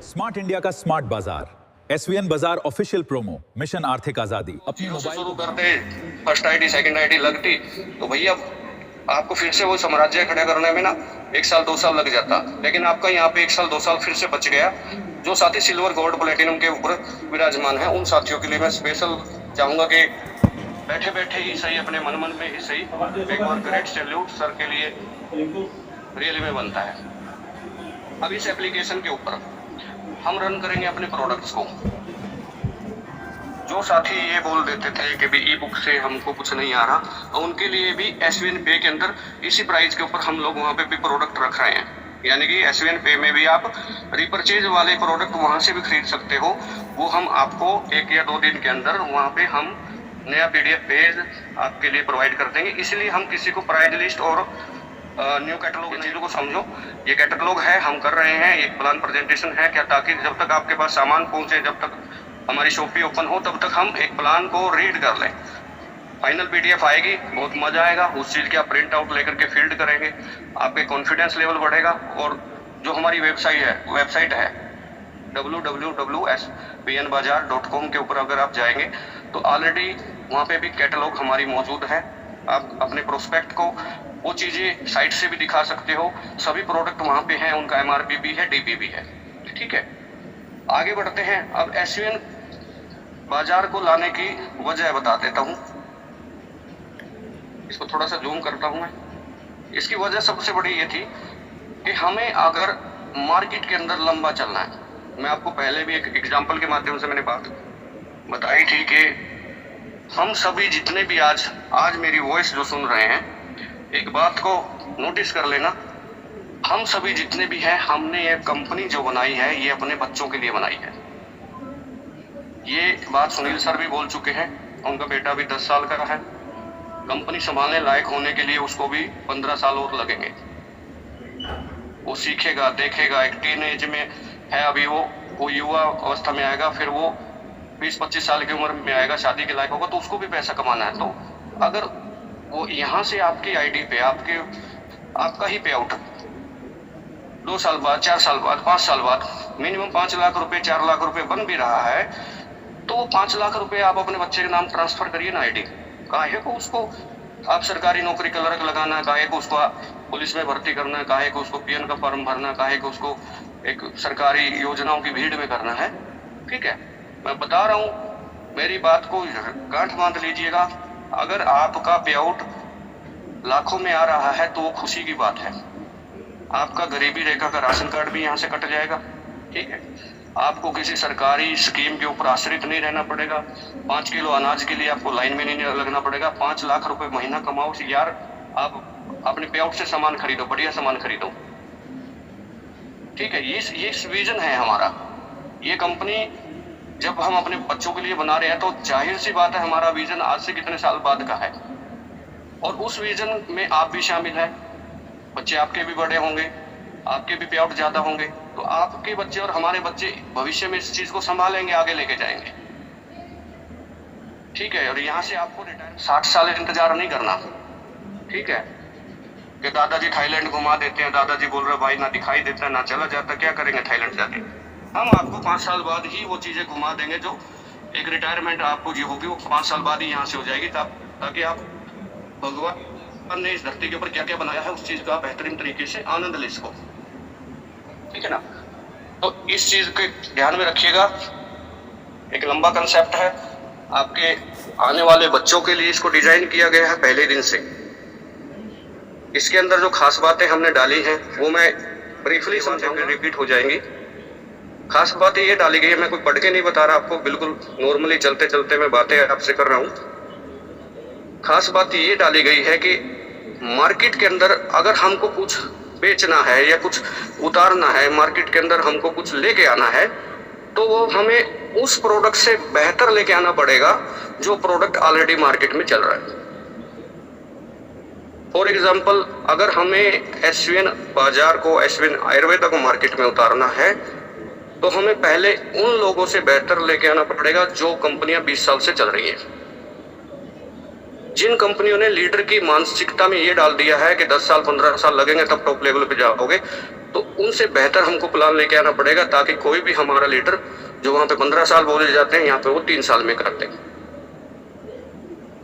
Smart India का smart बाजार, SVN बाजार ऑफिशियल प्रोमो, मिशन आर्थिक आजादी। अपनी मोबाइल शुरू करते, फर्स्ट आईडी सेकंड आईडी लगती तो भैया आपको फिर से वो साम्राज्य खड़ा करने में ना 1 साल 2 साल लग जाता, लेकिन आपका यहाँ पे 1 साल 2 साल फिर से बच गया। जो साथी सिल्वर गोल्ड प्लेटिनम के ऊपर विराजमान है, उन साथियों के लिए मैं स्पेशल चाहूंगा कि बैठे बैठे ही सही, अपने मन मन में ही सही, एक बार ग्रेट सैल्यूट सर के लिए रियली में बनता है। अब इस एप्लीकेशन के ऊपर हम रन करेंगे अपने प्रोडक्ट्स को। जो साथी ये बोल देते थे कि भी ई बुक से हमको कुछ नहीं आ रहा, तो उनके लिए भी एसवीएन पे के अंदर इसी प्राइस के ऊपर हम लोग वहाँ पे भी प्रोडक्ट रख रहे हैं। यानी कि एसवीएन पे में भी आप रिपर्चेज वाले प्रोडक्ट वहाँ से भी खरीद सकते हो। वो हम आपको 1 या 2 दिन के अंदर वहाँ पे हम नया PDF पेज आपके लिए प्रोवाइड कर देंगे। इसलिए हम किसी को प्राइस लिस्ट और न्यू कैटलॉग चीज़ों को समझो, ये कैटलॉग है, हम कर रहे हैं, एक प्लान प्रेजेंटेशन है क्या, ताकि जब तक आपके पास सामान पहुंचे, जब तक हमारी शॉप भी ओपन हो, तब तक हम एक प्लान को रीड कर लें। फाइनल PDF आएगी, बहुत मजा आएगा, उस चीज़ के आप प्रिंट आउट लेकर के फील्ड करेंगे, आपके कॉन्फिडेंस लेवल बढ़ेगा। और जो हमारी वेबसाइट है www.svnbazaar.com के ऊपर अगर आप जाएंगे तो ऑलरेडी वहाँ पे भी कैटलॉग हमारी मौजूद है। आप अपने प्रोस्पेक्ट को वो चीज़ें साइट से भी दिखा सकते हो। सभी प्रोडक्ट वहाँ पे हैं, उनका MRP भी है, DP भी है। ठीक है, आगे बढ़ते हैं। अब एसवीएन बाजार को लाने की वजह बता देता हूँ। इसको थोड़ा सा जूम करता हूँ मैं। इसकी वजह सबसे बड़ी ये थी कि हमें अगर मार्केट के अंदर लंबा चलना है, मैं आपको पहले भी एक एग्जाम्पल के माध्यम से मैंने बात बताई थी कि हम सभी जितने भी आज मेरी वॉइस जो सुन रहे हैं, एक बात को नोटिस कर लेना, हम सभी जितने भी हैं, हमने ये कंपनी जो बनाई है ये अपने बच्चों के लिए बनाई है। ये बात सुनील सर भी बोल चुके हैं, उनका बेटा भी 10 साल का है। कंपनी संभालने लायक होने के लिए उसको भी 15 साल और लगेंगे। वो सीखेगा, देखेगा, एक टीनेज में है अभी, वो युवा अवस्था में आएगा, फिर वो 20-25 साल की उम्र में आएगा, शादी के लायक होगा, तो उसको भी पैसा कमाना है। तो अगर वो यहाँ से आपकी आईडी पे आपका ही पे आउट 2 साल बाद, 4 साल बाद, 5 साल बाद मिनिमम 5 लाख रुपए, 4 लाख रुपए बन भी रहा है, तो 5 लाख रुपए आप अपने बच्चे के नाम ट्रांसफर करिए ना। आईडी काहे को उसको आप सरकारी नौकरी क्लर्क लगाना है, काहे को उसको पुलिस में भर्ती करना है, काहे को उसको PN का फॉर्म भरना है, काहे को उसको एक सरकारी योजनाओं की भीड़ में करना है। ठीक है, मैं बता रहा हूँ, मेरी बात को गांठ बांध लीजिएगा। अगर आपका पे आउट लाखों में आ रहा है तो वो खुशी की बात है। आपका गरीबी रेखा का राशन कार्ड भी यहाँ से कट जाएगा। ठीक है, आपको किसी सरकारी स्कीम के ऊपर आश्रित नहीं रहना पड़ेगा। 5 किलो अनाज के लिए आपको लाइन में नहीं लगना पड़ेगा। 5 लाख रुपए महीना कमाओ यार, आप अपने पे आउट से सामान खरीदो, बढ़िया सामान खरीदो। ठीक है, ये विजन है हमारा। ये कंपनी जब हम अपने बच्चों के लिए बना रहे हैं तो जाहिर सी बात है हमारा विजन आज से कितने साल बाद का है, और उस विजन में आप भी शामिल हैं। बच्चे आपके भी बड़े होंगे, आपके भी पे आउट ज्यादा होंगे, तो आपके बच्चे और हमारे बच्चे भविष्य में इस चीज को संभालेंगे, आगे लेके जाएंगे। ठीक है, और यहाँ से आपको रिटायर 60 साल इंतजार नहीं करना। ठीक है, कि दादाजी थाईलैंड घुमा देते हैं, दादाजी बोल रहे भाई ना दिखाई देता ना चला जाता, क्या करेंगे थाईलैंड जाके। हम आपको 5 साल बाद ही वो चीजें घुमा देंगे, जो एक रिटायरमेंट आपको जो होगी वो 5 साल बाद ही यहाँ से हो जाएगी, ताकि आप भगवान ने इस धरती के ऊपर क्या क्या बनाया है उस चीज का बेहतरीन तरीके से आनंद ले सको। ठीक है ना, तो इस चीज को ध्यान में रखिएगा। एक लंबा कंसेप्ट है, आपके आने वाले बच्चों के लिए इसको डिजाइन किया गया है पहले दिन से। इसके अंदर जो खास बातें हमने डाली हैं वो मैं ब्रीफली समझाऊंगा, रिपीट हो जाएंगी। खास बात ये डाली गई है, मैं कोई पढ़ के नहीं बता रहा आपको, बिल्कुल नॉर्मली चलते चलते मैं बातें आपसे कर रहा हूँ। खास बात ये डाली गई है कि मार्केट के अंदर अगर हमको कुछ बेचना है या कुछ उतारना है, मार्केट के अंदर हमको कुछ लेके आना है, तो वो हमें उस प्रोडक्ट से बेहतर लेके आना पड़ेगा जो प्रोडक्ट ऑलरेडी मार्केट में चल रहा है। फॉर एग्जाम्पल, अगर हमें एसवीएन बाजार को, एसवीएन आयुर्वेदा को मार्केट में उतारना है, तो हमें पहले उन लोगों से बेहतर लेके आना पड़ेगा जो कंपनियां 20 साल से चल रही हैं। जिन कंपनियों ने लीडर की मानसिकता में ये डाल दिया है कि 10 साल 15 साल लगेंगे तब टॉप लेवल पे जाओगे, तो उनसे बेहतर हमको प्लान लेके आना पड़ेगा, ताकि कोई भी हमारा लीडर जो वहां पे 15 साल बोले जाते हैं, यहाँ पे वो 3 साल में करते हैं।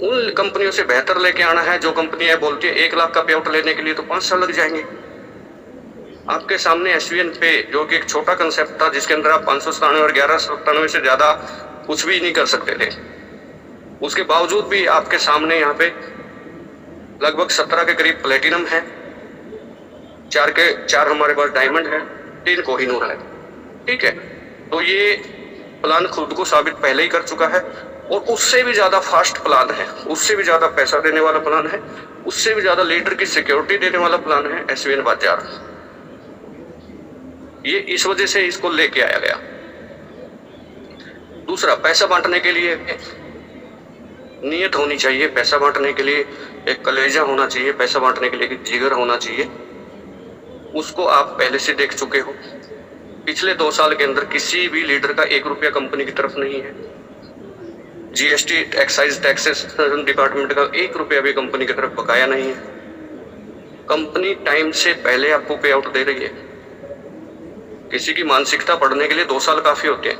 उन कंपनियों से बेहतर लेके आना है जो कंपनियां बोलती है 1 लाख का पे आउट लेने के लिए तो 5 साल लग जाएंगे। आपके सामने एसवीएन पे, जो कि एक छोटा कंसेप्ट था जिसके अंदर आप 597 और 1197 से ज्यादा कुछ भी नहीं कर सकते थे, उसके बावजूद भी आपके सामने यहाँ पे लगभग 17 के करीब प्लेटिनम है, 4 हमारे पास डायमंड है, 3 कोहिनूर है। ठीक है, तो ये प्लान खुद को साबित पहले ही कर चुका है, और उससे भी ज्यादा फास्ट प्लान है, उससे भी ज्यादा पैसा देने वाला प्लान है, उससे भी ज्यादा लीडर की सिक्योरिटी देने वाला प्लान है एसवीएन बाजार। ये इस वजह से इसको लेके आया गया। दूसरा, पैसा बांटने के लिए नियत होनी चाहिए, पैसा बांटने के लिए एक कलेजा होना चाहिए, पैसा बांटने के लिए एक जिगर होना चाहिए। उसको आप पहले से देख चुके हो। पिछले 2 साल के अंदर किसी भी लीडर का 1 रुपया कंपनी की तरफ नहीं है। जीएसटी, एक्साइज टैक्सेस डिपार्टमेंट का 1 रुपया भी कंपनी की तरफ बकाया नहीं है। कंपनी टाइम से पहले आपको पे आउट दे रही है। किसी की मानसिकता पढ़ने के लिए 2 साल काफी होते हैं।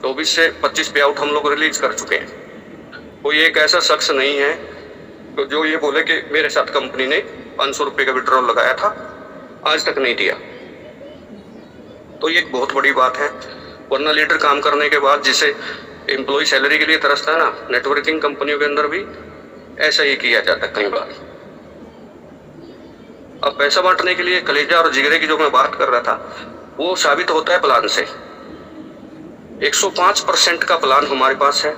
24 से 25 पे आउट हम लोग रिलीज कर चुके हैं। कोई एक ऐसा शख्स नहीं है तो जो ये बोले कि मेरे साथ कंपनी ने 500 रुपए का विड्रॉल लगाया था, आज तक नहीं दिया। तो ये एक बहुत बड़ी बात है। वरना लीडर काम करने के बाद जिसे एम्प्लॉय सैलरी के लिए तरसता है ना, नेटवर्किंग कंपनियों के अंदर भी ऐसा ही किया जाता है कई बार। अब पैसा बांटने के लिए कलेजा और जिगरे की जो मैं बात कर रहा था, वो साबित होता है प्लान से। 105% का प्लान हमारे पास है,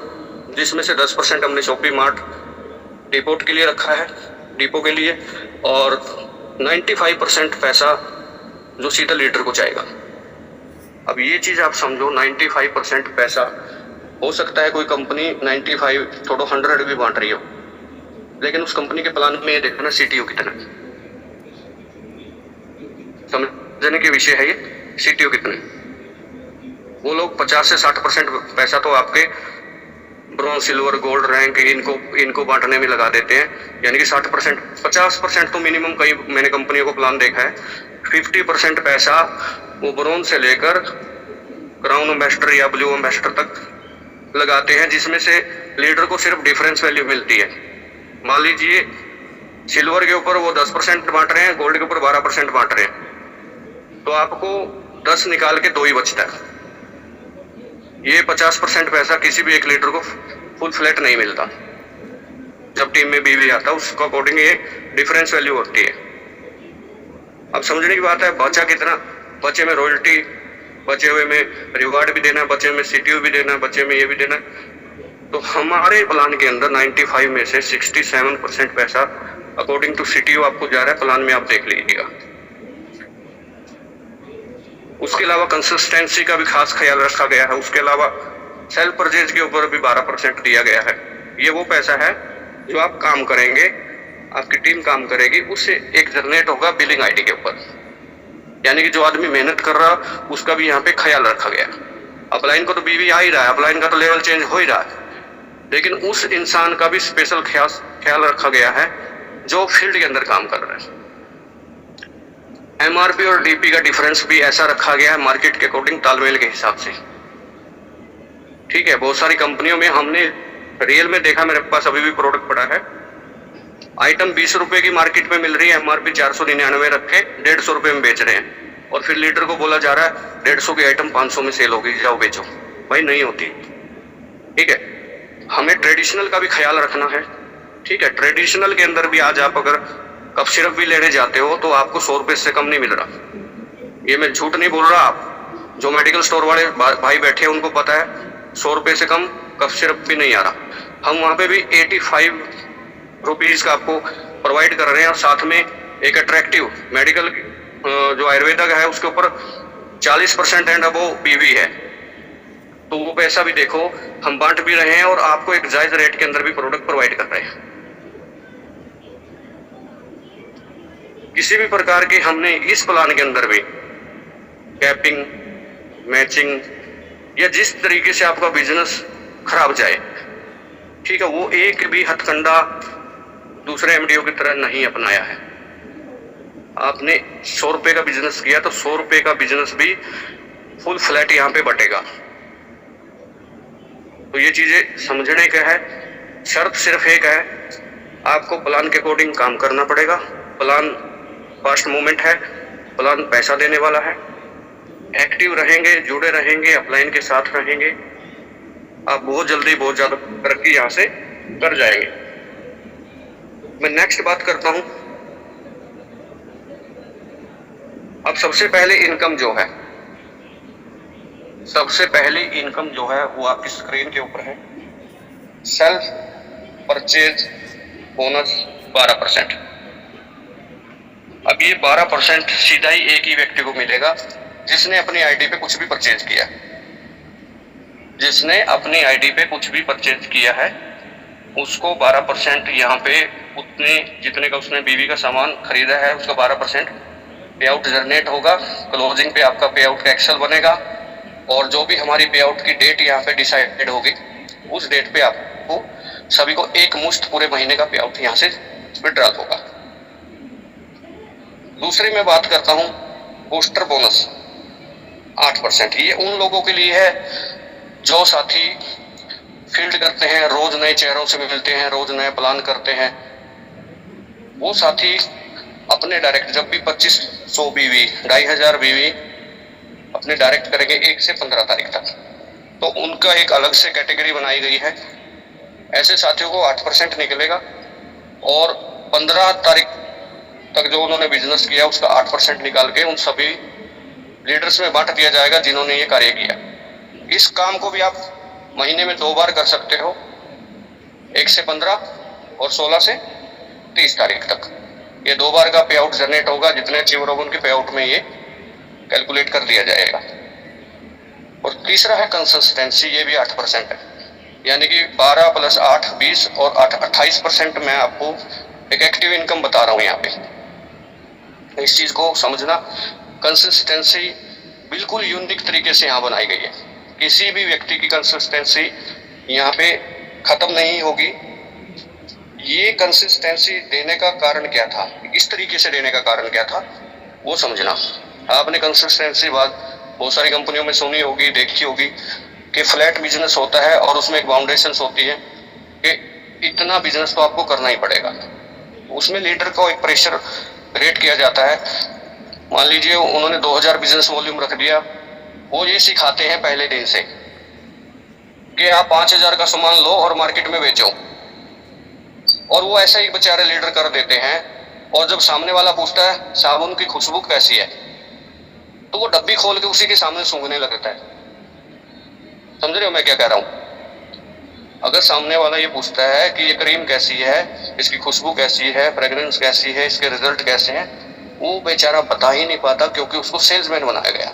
जिसमें से 10% हमने शॉपिंग मार्ट डिपोट के लिए रखा है, डिपो के लिए, और 95% पैसा जो सीधा लीडर को जाएगा। अब ये चीज आप समझो, 95% पैसा, हो सकता है कोई कंपनी 95 थोड़ा 100 भी बांट रही हो, लेकिन उस कंपनी के प्लान में ये देखना सीटीओ कितना है, समझने के विषय है ये। सीटीओ कितने, वो लोग 50 से 60% पैसा तो आपके ब्रॉन्ज, सिल्वर, गोल्ड रैंक इनको बांटने में लगा देते हैं। यानी कि 60%, 50% तो मिनिमम कई मैंने कंपनियों को प्लान देखा है। 50% पैसा वो ब्रॉन्ज से लेकर क्राउन एम्बेसडर या ब्लू एम्बेसडर तक लगाते हैं, जिसमें से लीडर को सिर्फ डिफरेंस वैल्यू मिलती है। मान लीजिए सिल्वर के ऊपर वो 10% बांट रहे हैं, गोल्ड के ऊपर 12% बांट रहे हैं, तो आपको 10 निकाल के 2 ही बचता है। ये 50% पैसा किसी भी एक लीडर को फुल फ्लैट नहीं मिलता। जब टीम में बीवी आता है उसको अकॉर्डिंग ये डिफरेंस वैल्यू होती है। अब समझने की बात है, बचा कितना, बचे में रॉयल्टी, बचे हुए में रिवार्ड भी देना, बचे में सीटीओ भी देना, बचे में ये भी देना। तो हमारे प्लान के अंदर 95 में से 67% पैसा अकॉर्डिंग टू सीटीओ आपको जा रहा है। प्लान में आप देख लीजिएगा। उसके अलावा कंसिस्टेंसी का भी खास ख्याल रखा गया है। उसके अलावा सेल्फ परचेज के ऊपर भी 12% दिया गया है। ये वो पैसा है जो आप काम करेंगे, आपकी टीम काम करेगी, उससे एक जनरेट होगा बिलिंग आईडी के ऊपर। यानी कि जो आदमी मेहनत कर रहा उसका भी यहाँ पे ख्याल रखा गया। अपलाइन को तो बीवी आ ही रहा है, अपलाइन का तो लेवल चेंज हो ही रहा है, लेकिन उस इंसान का भी स्पेशल ख्याल रखा गया है जो फील्ड के अंदर काम कर रहा है। एमआरपी और डीपी का डिफरेंस भी ऐसा रखा गया है मार्केट के अकॉर्डिंग, तालमेल के हिसाब से। ठीक है, बहुत सारी कंपनियों में हमने रियल में देखा, मेरे पास अभी भी प्रोडक्ट पड़ा है, आइटम 20 रुपए की मार्केट में मिल रही है, एमआरपी 499 रख के 150 रुपए में बेच रहे हैं, और फिर लीडर को बोला जा रहा है 150 की आइटम 500 में सेल होगी, जाओ बेचो। भाई नहीं होती। ठीक है, हमें ट्रेडिशनल का भी ख्याल रखना है। ठीक है, ट्रेडिशनल के अंदर भी आज आप अगर कफ सिरप भी लेने जाते हो तो आपको 100 रुपए से कम नहीं मिल रहा। ये मैं झूठ नहीं बोल रहा, आप जो मेडिकल स्टोर वाले भाई बैठे हैं उनको पता है 100 रुपए से कम कफ सिरप भी नहीं आ रहा। हम वहां पे भी 85 रुपीज का आपको प्रोवाइड कर रहे हैं, और साथ में एक अट्रैक्टिव मेडिकल जो आयुर्वेदिक है उसके ऊपर 40% एंड अबो पीवी है। तो वो पैसा भी देखो, हम बांट भी रहे हैं और आपको एक जायज रेट के अंदर भी प्रोडक्ट प्रोवाइड कर रहे हैं। किसी भी प्रकार के हमने इस प्लान के अंदर भी कैपिंग, मैचिंग या जिस तरीके से आपका बिजनेस खराब जाए, ठीक है, वो एक भी हथकंडा दूसरे एमडीओ की तरह नहीं अपनाया है। आपने 100 रुपए का बिजनेस किया तो 100 रुपए का बिजनेस भी फुल फ्लैट यहाँ पे बटेगा। तो ये चीजें समझने का है। शर्त सिर्फ एक है, आपको प्लान के अकॉर्डिंग काम करना पड़ेगा। प्लान फास्ट मूवमेंट है, प्लान पैसा देने वाला है। एक्टिव रहेंगे, जुड़े रहेंगे, अपलाइन के साथ रहेंगे, आप बहुत जल्दी बहुत ज्यादा तरक्की यहाँ से कर जाएंगे। मैं नेक्स्ट बात करता हूं। अब सबसे पहले इनकम जो है, सबसे पहली इनकम जो है वो आपकी स्क्रीन के ऊपर है। Self purchase bonus 12%। अब ये 12% सीधा ही एक ही व्यक्ति को मिलेगा जिसने अपनी आईडी पे कुछ भी परचेज किया, जिसने अपनी आईडी पे कुछ भी परचेज किया है उसको 12% यहाँ पे उतने जितने का उसने बीवी का सामान खरीदा है उसका 12% पे आउट जनरेट होगा। क्लोजिंग पे आपका पे आउट का एक्सेल बनेगा और जो भी हमारी पे आउट की डेट यहाँ पे डिसाइडेड होगी उस डेट पे आपको सभी को एक मुश्त पूरे महीने का पे आउट यहाँ से विड्रॉल होगा। दूसरी मैं बात करता हूँ पोस्टर बोनस 8%। ये उन लोगों के लिए है जो साथी फील्ड करते हैं, रोज नए चेहरों से मिलते हैं, रोज नए प्लान करते हैं। वो साथी अपने डायरेक्ट जब भी 2500 बीवी 2500 बीवी अपने डायरेक्ट करेंगे 1 से 15 तारीख तक, तो उनका एक अलग से कैटेगरी बनाई गई है। ऐसे साथियों को 8% निकलेगा और 15 तारीख तक जो उन्होंने बिजनेस किया उसका 8% निकाल के उन सभी लीडर्स में बांट दिया जाएगा जिन्होंने ये कार्य किया। इस काम को भी आप महीने में 2 बार कर सकते हो, 1 से 15 और 16 से 30 तारीख तक। ये 2 बार का पे आउट जनरेट होगा, जितने अचीवर होंगे उनके पे आउट में ये कैलकुलेट कर दिया जाएगा। और तीसरा है कंसिस्टेंसी, ये भी 8% है, यानी कि 12 + 8 20 और 8 28% मैं आपको एक एक्टिव इनकम बता रहा हूँ यहाँ पे। इस चीज को समझना, कंसिस्टेंसी बिल्कुल यूनिक तरीके से यहाँ बनाई गई है। किसी भी व्यक्ति की कंसिस्टेंसी यहाँ पे खत्म नहीं होगी। ये कंसिस्टेंसी देने का कारण क्या था, इस तरीके से देने का कारण क्या था वो समझना। आपने कंसिस्टेंसी बात बहुत सारी कंपनियों में सुनी होगी, देखी होगी कि फ्लैट बिजनेस होता है और उसमें एक बाउंडेशन होती है कि इतना बिजनेस तो आपको करना ही पड़ेगा। उसमें लीडर को एक प्रेशर क्रिएट किया जाता है। मान लीजिए उन्होंने 2000 बिजनेस वॉल्यूम रख दिया, वो ये सिखाते हैं पहले दिन से कि आप 5000 का सामान लो और मार्केट में बेचो, और वो ऐसा ही बेचारे लीडर कर देते हैं। और जब सामने वाला पूछता है साबुन की खुशबू कैसी है, तो वो डब्बी खोल के उसी के सामने सूंघने लगता है। समझ रहे हो मैं क्या कह रहा हूँ? अगर सामने वाला ये पूछता है कि ये क्रीम कैसी है, इसकी खुशबू कैसी है, फ्रेग्रेंस कैसी है, इसके रिजल्ट कैसे हैं, वो बेचारा बता ही नहीं पाता क्योंकि उसको सेल्समैन बनाया गया,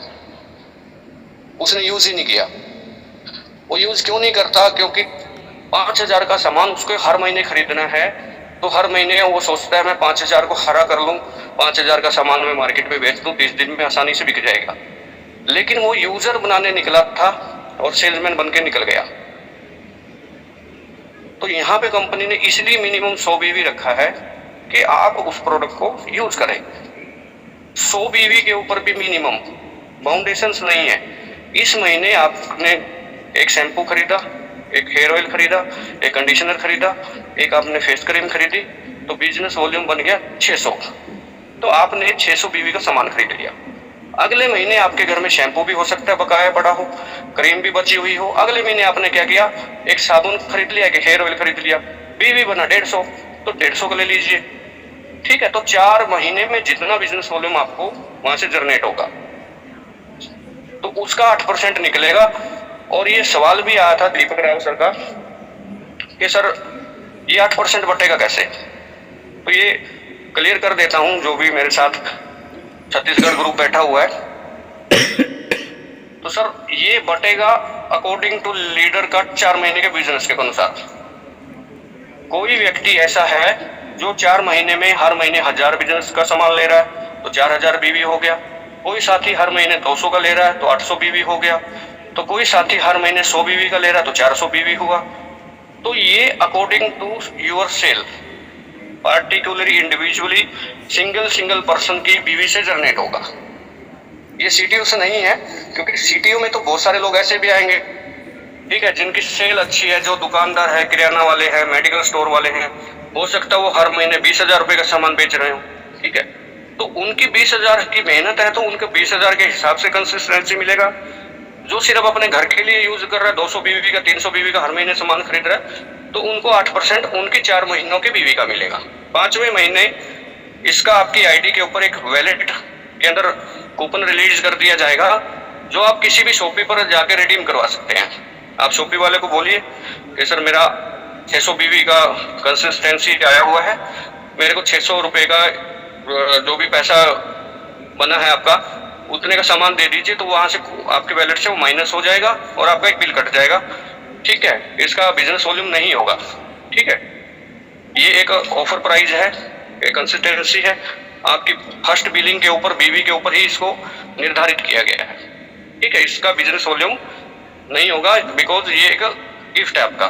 उसने यूज ही नहीं किया। वो यूज क्यों नहीं करता? क्योंकि 5000 का सामान उसको हर महीने खरीदना है, तो हर महीने वो सोचता है मैं 5000 को हरा कर लूं, 5000 का सामान मैं मार्केट में बेच दूं, 30 दिन में आसानी से बिक जाएगा। लेकिन वो यूजर बनाने निकला था और सेल्समैन बन के निकल गया। तो यहाँ पे कंपनी ने इसलिए मिनिमम 100 बीवी रखा है कि आप उस प्रोडक्ट को यूज करें। 100 बीवी के ऊपर भी मिनिमम बाउंडेशंस नहीं है। इस महीने आपने एक शैम्पू खरीदा, एक हेयर ऑयल खरीदा, एक कंडीशनर खरीदा, एक आपने फेस क्रीम खरीदी, तो बिजनेस वॉल्यूम बन गया 600। तो आपने 600 बीवी का सामान खरीद लिया। अगले महीने आपके घर में शैम्पू भी हो सकता है बकाया पड़ा हो, क्रीम भी बची हुई हो। अगले महीने आपने क्या किया, एक साबुन खरीद लिया, एक हेयर ऑयल खरीद लिया, बीवी बना 150, तो 150 का ले लीजिए। ठीक है, तो 4 महीने में जितना बिजनेस वॉल्यूम आपको वहां से जनरेट होगा तो उसका 8% निकलेगा। और ये सवाल भी आया था दीपक राव सर का कि सर ये 8% बटेगा कैसे? तो ये क्लियर कर देता हूं, जो भी मेरे साथ छत्तीसगढ़ ग्रुप बैठा हुआ है। तो सर ये बटेगा अकॉर्डिंग टू लीडर का 4 महीने के बिजनेस के अनुसार। कोई व्यक्ति ऐसा है जो 4 महीने में हर महीने 1000 बिजनेस का सामान ले रहा है तो 4000 बीवी हो गया। कोई साथी हर महीने 200 का ले रहा है तो 800 बीवी हो गया। तो कोई साथी हर महीने 100 बीवी का ले रहा है तो 400 बीवी हुआ। तो ये according to your sale, particularly individually single person की बीवी से जनरेट होगा। ये सीटीयू से नहीं है, क्योंकि सीटीयू में तो बहुत सारे लोग ऐसे भी आएंगे, ठीक है, जिनकी सेल अच्छी है, जो दुकानदार है, किराना वाले हैं, मेडिकल स्टोर वाले हैं, हो सकता है वो हर महीने 20,000 रुपए का सामान बेच रहे हो, ठीक है, तो उनकी 20,000 की मेहनत है, तो उनको 20,000 के हिसाब से कंसिस्टेंसी मिलेगा। जो सिर्फ अपने घर के लिए यूज कर रहा है, 200 बीवी का 300 बीवी का हर महीने सामान खरीद रहा है, तो उनको 8% उनकी 4 महीनों की बीवी का मिलेगा। 5वें महीने इसका आपकी आईडी के ऊपर एक वैलेट के अंदर कूपन रिलीज कर दिया जाएगा, जो आप किसी भी शॉपी पर जाके रिडीम करवा सकते हैं। आप शॉपी वाले को बोलिए कि सर मेरा 600 बीवी का कंसिस्टेंसी आया हुआ है, मेरे को 600 रुपए का जो भी पैसा बना है आपका उतने का सामान दे दीजिए, तो वहां से आपके वैलेट से वो माइनस हो जाएगा और आपका एक बिल कट जाएगा, ठीक है। इसका बिजनेस वॉल्यूम नहीं होगा, ठीक है। ये एक ऑफर प्राइस है, एक कंसिस्टेंसी है, आपकी फर्स्ट बिलिंग के ऊपर, बीवी के ऊपर ही इसको निर्धारित किया गया है, ठीक है। इसका बिजनेस वॉल्यूम नहीं होगा, बिकॉज ये एक गिफ्ट है आपका।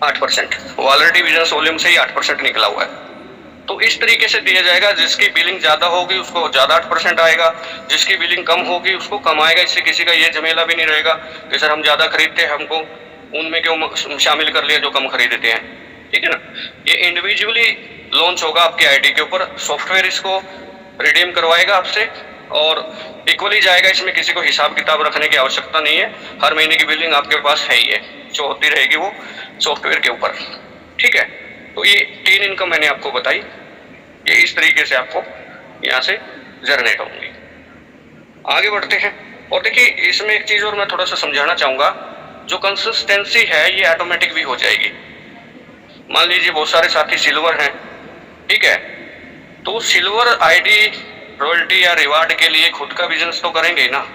8% ऑलरेडी बिजनेस वॉल्यूम से ही 8% निकला हुआ है, तो इस तरीके से दिया जाएगा। जिसकी बिलिंग ज्यादा होगी उसको ज्यादा 8% आएगा, जिसकी बिलिंग कम होगी उसको कम आएगा। इससे किसी का ये झमेला भी नहीं रहेगा कि सर हम ज्यादा खरीदते हैं, हमको उनमें क्यों शामिल कर लिया जो कम खरीदते हैं, ठीक है ना। ये इंडिविजुअली लॉन्च होगा आपके आईडी के ऊपर, सॉफ्टवेयर इसको रिडीम करवाएगा आपसे और इक्वली जाएगा। इसमें किसी को हिसाब किताब रखने की आवश्यकता नहीं है, हर महीने की बिलिंग आपके पास है ही है, जो होती रहेगी वो सॉफ्टवेयर के ऊपर, ठीक है। तो ये 3 इनकम मैंने आपको बताई, ये इस तरीके से आपको यहाँ से जनरेट होंगी। आगे बढ़ते हैं और देखिए इसमें एक चीज और मैं थोड़ा सा समझाना चाहूंगा, जो कंसिस्टेंसी है ये ऑटोमेटिक भी हो जाएगी। मान लीजिए बहुत सारे साथी सिल्वर हैं, ठीक है, तो सिल्वर आईडी रॉयल्टी या रिवार्ड के लिए खुद का बिजनेस तो करेंगे ना।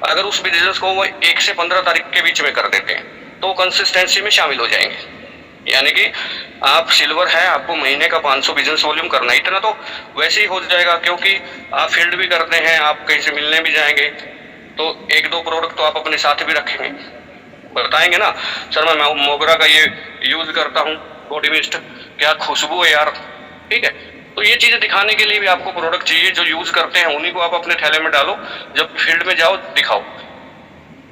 अगर उस बिजनेस को वो 1 से 15 तारीख के बीच में कर देते हैं तो कंसिस्टेंसी में शामिल हो जाएंगे। यानी कि आप सिल्वर है, आपको महीने का 500 बिजनेस वॉल्यूम करना है, इतना तो वैसे ही हो जाएगा, क्योंकि आप फील्ड भी करते हैं, आप कहीं से मिलने भी जाएंगे तो 1-2 प्रोडक्ट तो आप अपने साथ भी रखेंगे, बताएंगे ना सर मैं मोगरा का ये यूज करता हूँ, बॉडी मिस्ट, क्या खुशबू है यार, ठीक है। तो ये चीजें दिखाने के लिए भी आपको प्रोडक्ट चाहिए, जो यूज करते हैं उन्हीं को आप अपने थैले में डालो, जब फील्ड में जाओ दिखाओ।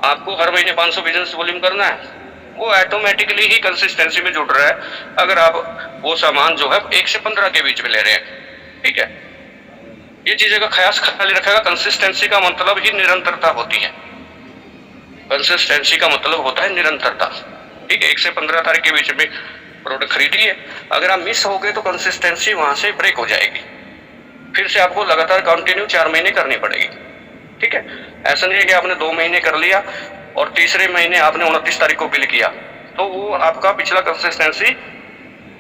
आपको हर महीने 500 बिजनेस वॉल्यूम करना है, वो ऑटोमेटिकली ही कंसिस्टेंसी में जुड़ रहा है, अगर आप वो सामान जो है 1 से 15 के बीच में ले रहे हैं, ठीक है। ये चीजें का ख्याल खाली रखेगा। कंसिस्टेंसी का मतलब ही निरंतरता होती है, कंसिस्टेंसी का मतलब होता है निरंतरता, ठीक है। 1 से 15 तारीख के बीच में प्रोडक्ट खरीदिए, अगर आप मिस हो गए तो कंसिस्टेंसी वहां से ब्रेक हो जाएगी, फिर से आपको लगातार कंटिन्यू 4 महीने करनी पड़ेगी, ठीक है। ऐसा नहीं है कि आपने 2 महीने कर लिया और तीसरे महीने आपने 29 तारीख को बिल किया, तो वो आपका पिछला कंसिस्टेंसी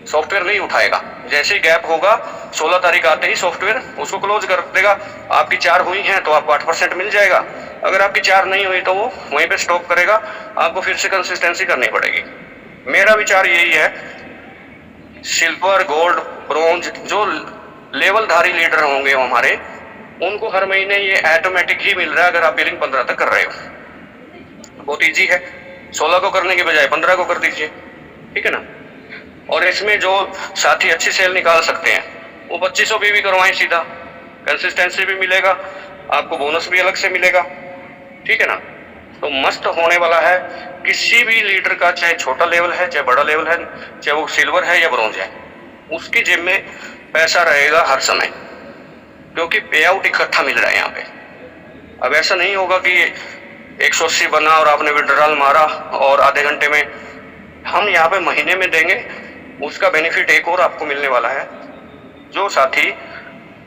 सॉफ्टवेयर नहीं उठाएगा। जैसे ही गैप होगा 16 तारीख आते ही सॉफ्टवेयर उसको क्लोज कर देगा। आपकी 4 हुई हैं तो आपको 8% मिल जाएगा, अगर आपकी 4 नहीं हुई तो वो वहीं पे स्टॉप करेगा, आपको फिर से कंसिस्टेंसी करनी पड़ेगी। मेरा विचार यही है, सिल्वर, गोल्ड, ब्रोंज जो लेवलधारी लीडर होंगे हमारे, उनको हर महीने ये ऑटोमेटिक ही मिल रहा है, अगर आप बिलिंग 15 तक कर रहे हो। बहुत इजी है, 16 को करने के बजाय 15 को कर दीजिए, ठीक है ना। और इसमें जो साथी अच्छी सेल निकाल सकते हैं वो 2500 भी करवाएं सीधा, कंसिस्टेंसी भी मिलेगा, आपको बोनस भी अलग से मिलेगा, ठीक है ना। तो मस्त होने वाला है किसी भी लीडर का, चाहे छोटा लेवल है चाहे बड़ा लेवल है, चाहे वो सिल्वर है या ब्रोंज है, उसकी जेब में पैसा रहेगा हर समय, क्योंकि पे आउट इकट्ठा मिल रहा है यहाँ पे। अब ऐसा नहीं होगा कि 180 बना और आपने विड्रॉल मारा और आधे घंटे में, हम यहाँ पे महीने में देंगे, उसका बेनिफिट एक और आपको मिलने वाला है। जो साथी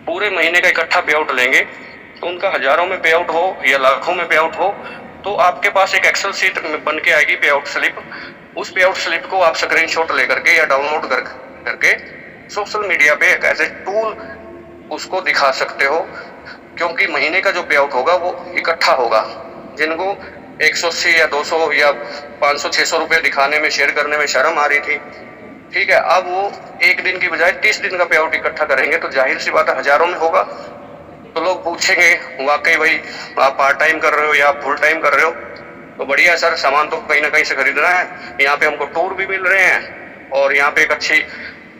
पूरे महीने का इकट्ठा पे आउट लेंगे तो उनका हजारों में पे आउट हो या लाखों में पे आउट हो, तो आपके पास एक एक्सेल शीट बन के आएगी पे आउट स्लिप। उस पे आउट स्लिप को आप स्क्रीनशॉट लेकर के या डाउनलोड करके सोशल मीडिया पे एक एज ए टूल उसको दिखा सकते हो, क्योंकि महीने का जो पे आउट होगा वो इकट्ठा होगा। जिनको 180 या 200 या 500-600 रुपये दिखाने में, शेयर करने में शर्म आ रही थी, ठीक है, अब वो एक दिन की बजाय 30 दिन का पे आउट इकट्ठा करेंगे, तो जाहिर सी बात है हजारों में होगा। तो लोग पूछेंगे वाकई भाई आप पार्ट टाइम कर रहे हो या आप फुल टाइम कर रहे हो, तो बढ़िया सर, सामान तो कहीं ना कहीं से खरीदना है, यहाँ पे हमको टूर भी मिल रहे हैं और यहाँ पे एक अच्छी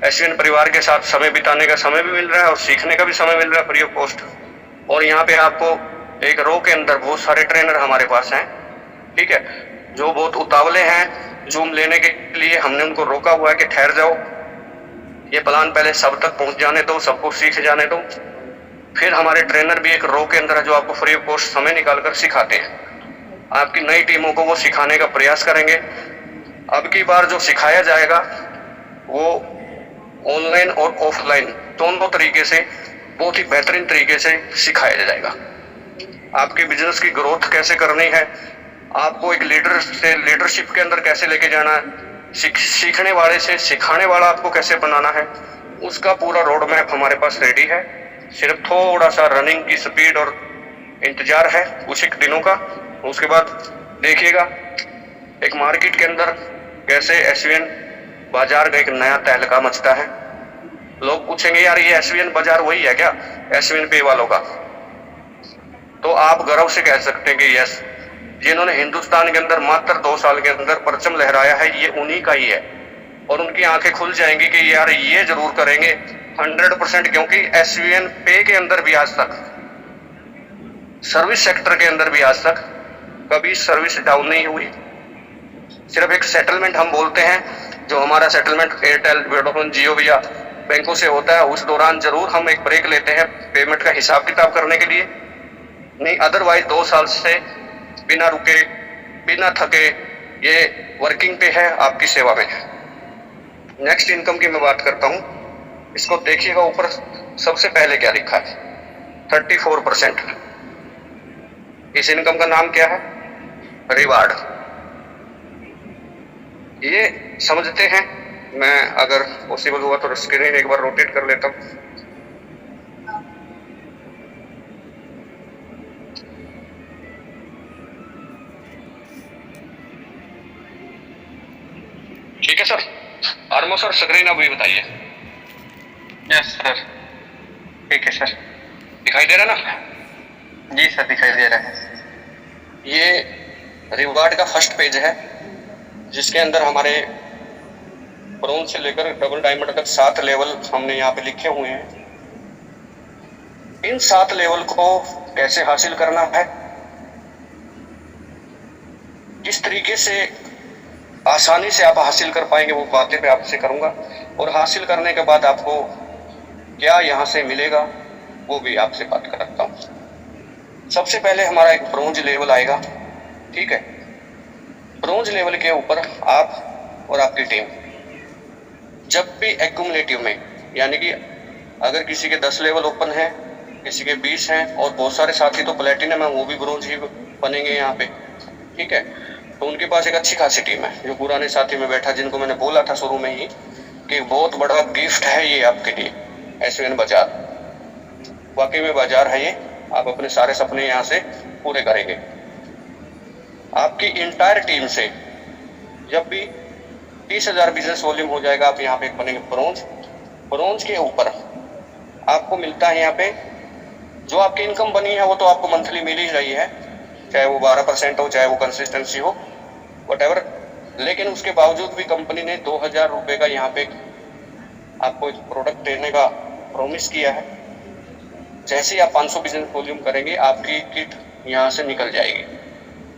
एसवीएन परिवार के साथ समय बिताने का समय भी मिल रहा है और सीखने का भी समय मिल रहा है फ्री ऑफ कॉस्ट। और यहाँ पे आपको एक रो के अंदर बहुत सारे ट्रेनर हमारे पास हैं, ठीक है, जो बहुत उतावले हैं जूम लेने के लिए। हमने उनको रोका हुआ है कि ठहर जाओ, ये प्लान पहले सब तक पहुंच जाने दो, सबको सीख जाने दो, फिर हमारे ट्रेनर भी एक रो के अंदर है जो आपको फ्री ऑफ कॉस्ट समय निकालकर सिखाते हैं। आपकी नई टीमों को वो सिखाने का प्रयास करेंगे। अब की बार जो सिखाया जाएगा वो ऑनलाइन और ऑफलाइन दोनों तरीके से बहुत ही बेहतरीन तरीके से सिखाया जाएगा। आपके बिजनेस की ग्रोथ कैसे करनी है, आपको एक लीडर से लीडरशिप के अंदर कैसे लेके जाना है, सीखने वाले से सिखाने वाला आपको कैसे बनाना है, उसका पूरा रोड मैप हमारे पास रेडी है। सिर्फ थोड़ा सा रनिंग की स्पीड और इंतजार है कुछ एक दिनों का। उसके बाद देखिएगा एक मार्केट के अंदर कैसे एसवीएन बाजार का एक नया तहलका मचता है। लोग पूछेंगे यार ये एसवीएन बाजार वही है क्या एसवीएन पे वालों का? तो आप गर्व से कह सकते हैं कि यस, जिन्होंने हिंदुस्तान के अंदर मात्र 2 साल के अंदर परचम लहराया है ये उन्हीं का ही है। और उनकी आंखें खुल जाएंगी कि यार ये जरूर करेंगे 100%, क्योंकि एसवीएन पे के अंदर भी आज तक, सर्विस सेक्टर के अंदर भी आज तक कभी सर्विस डाउन नहीं हुई। सिर्फ एक सेटलमेंट हम बोलते हैं, जो हमारा सेटलमेंट एयरटेल, वोडाफोन, जियो या बैंकों से होता है, उस दौरान जरूर हम एक ब्रेक लेते हैं पेमेंट का हिसाब किताब करने के लिए, नहीं अदरवाइज 2 साल से बिना रुके बिना थके ये वर्किंग पे है, आपकी सेवा में है। नेक्स्ट इनकम की मैं बात करता हूँ, इसको देखिएगा ऊपर सबसे पहले क्या लिखा है, 34%। इस इनकम का नाम क्या है? रिवार्ड। ये समझते हैं, मैं अगर पॉसिबल हुआ तो स्क्रीन एक बार रोटेट कर लेता हूँ। ठीक है सर, आर्मो सर स्क्रीन अभी बताइए। यस सर, ठीक है सर। दिखाई दे रहा ना? जी सर, दिखाई दे रहा है। ये रिवार्ड का फर्स्ट पेज है, जिसके अंदर हमारे ब्रोंज से लेकर डबल डायमंड तक 7 लेवल हमने यहाँ पे लिखे हुए हैं। इन 7 लेवल को कैसे हासिल करना है, किस तरीके से आसानी से आप हासिल कर पाएंगे, वो बातें मैं आपसे करूंगा। और हासिल करने के बाद आपको क्या यहाँ से मिलेगा वो भी आपसे बात करता हूँ। सबसे पहले हमारा एक ब्रोंज लेवल आएगा, ठीक है। ब्रोंज लेवल के ऊपर आप और आपकी टीम जब भी एक्यूमुलेटिव में, यानी कि अगर किसी के 10 लेवल ओपन है, किसी के 20 हैं और बहुत सारे साथी तो प्लेटिनम है, वो भी ब्रोंज ही बनेंगे यहाँ पे, ठीक है। तो उनके पास एक अच्छी खासी टीम है। जो पुराने साथी में बैठा, जिनको मैंने बोला था शुरू में ही कि बहुत बड़ा गिफ्ट है ये आपके लिए एसवीएन बाजार, वाकई में बाजार है ये, आप अपने सारे सपने यहाँ से पूरे करेंगे। आपकी इंटायर टीम से जब भी 30,000 बिजनेस वॉल्यूम हो जाएगा, आप यहाँ पे बनेंगे ब्रोंज। ब्रोंज के ऊपर आपको मिलता है यहाँ पे जो आपकी इनकम बनी है वो तो आपको मंथली मिल ही रही है, चाहे वो 12% हो, चाहे वो कंसिस्टेंसी हो, वटेवर। लेकिन उसके बावजूद भी कंपनी ने 2,000 रुपये का यहाँ पे आपको एक प्रोडक्ट देने का प्रॉमिस किया है। जैसे ही आप 500 बिजनेस वॉल्यूम करेंगे, आपकी किट यहाँ से निकल जाएगी,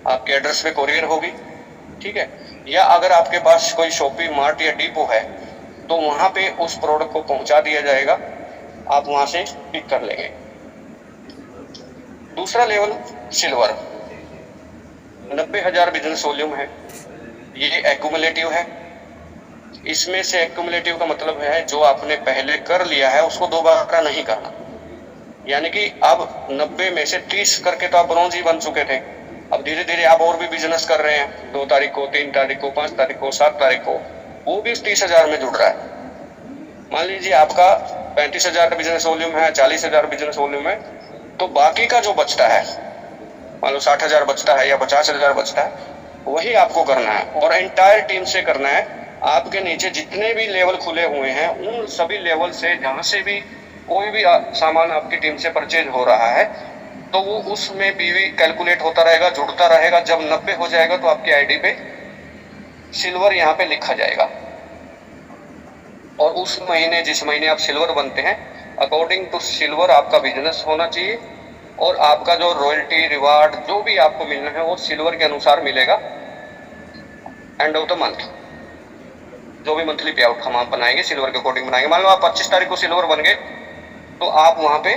आपके एड्रेस पे कोरियर होगी, ठीक है। या अगर आपके पास कोई शॉपिंग मार्ट या डिपो है तो वहाँ पे उस प्रोडक्ट को पहुँचा दिया जाएगा, आप वहाँ से पिक कर लेंगे। दूसरा लेवल सिल्वर, 90,000 बिजनेस वॉल्यूम है, ये एक्यूमुलेटिव है। इसमें से एक्यूमुलेटिव का मतलब है जो आपने पहले कर लिया है उसको दोबारा नहीं करना, यानी कि अब 90 में से 30 करके तो आप ब्रोंज ही बन चुके थे। अब धीरे धीरे आप और भी बिजनेस कर रहे हैं, 2 तारीख को, 3 तारीख को, 5 तारीख को, 7 तारीख को, वो भी 30,000 में जुड़ रहा है। मान लीजिए आपका 35,000 बिजनेस वॉल्यूम है, 40,000 बिजनेस वॉल्यूम है, तो बाकी का जो बचता है, मान लो 60,000 बचता है या 50,000 बचता है, वही आपको करना है और एंटायर टीम से करना है। आपके नीचे जितने भी लेवल खुले हुए हैं उन सभी लेवल से जहाँ से भी कोई भी सामान आपकी टीम से परचेज हो रहा है तो वो उसमें भी कैलकुलेट होता रहेगा, जुड़ता रहेगा। जब 90 हो जाएगा तो आपकी आईडी पे सिल्वर यहाँ पे लिखा जाएगा। और उस महीने जिस महीने आप सिल्वर बनते हैं अकॉर्डिंग टू सिल्वर आपका बिजनेस होना चाहिए और आपका जो रॉयल्टी रिवार्ड जो भी आपको मिलना है वो सिल्वर के अनुसार मिलेगा। एंड ऑफ द मंथ जो भी मंथली पे आउट हम आप बनाएंगे सिल्वर के अकॉर्डिंग बनाएंगे। मान लो आप 25 तारीख को सिल्वर बन गए तो आप वहां पे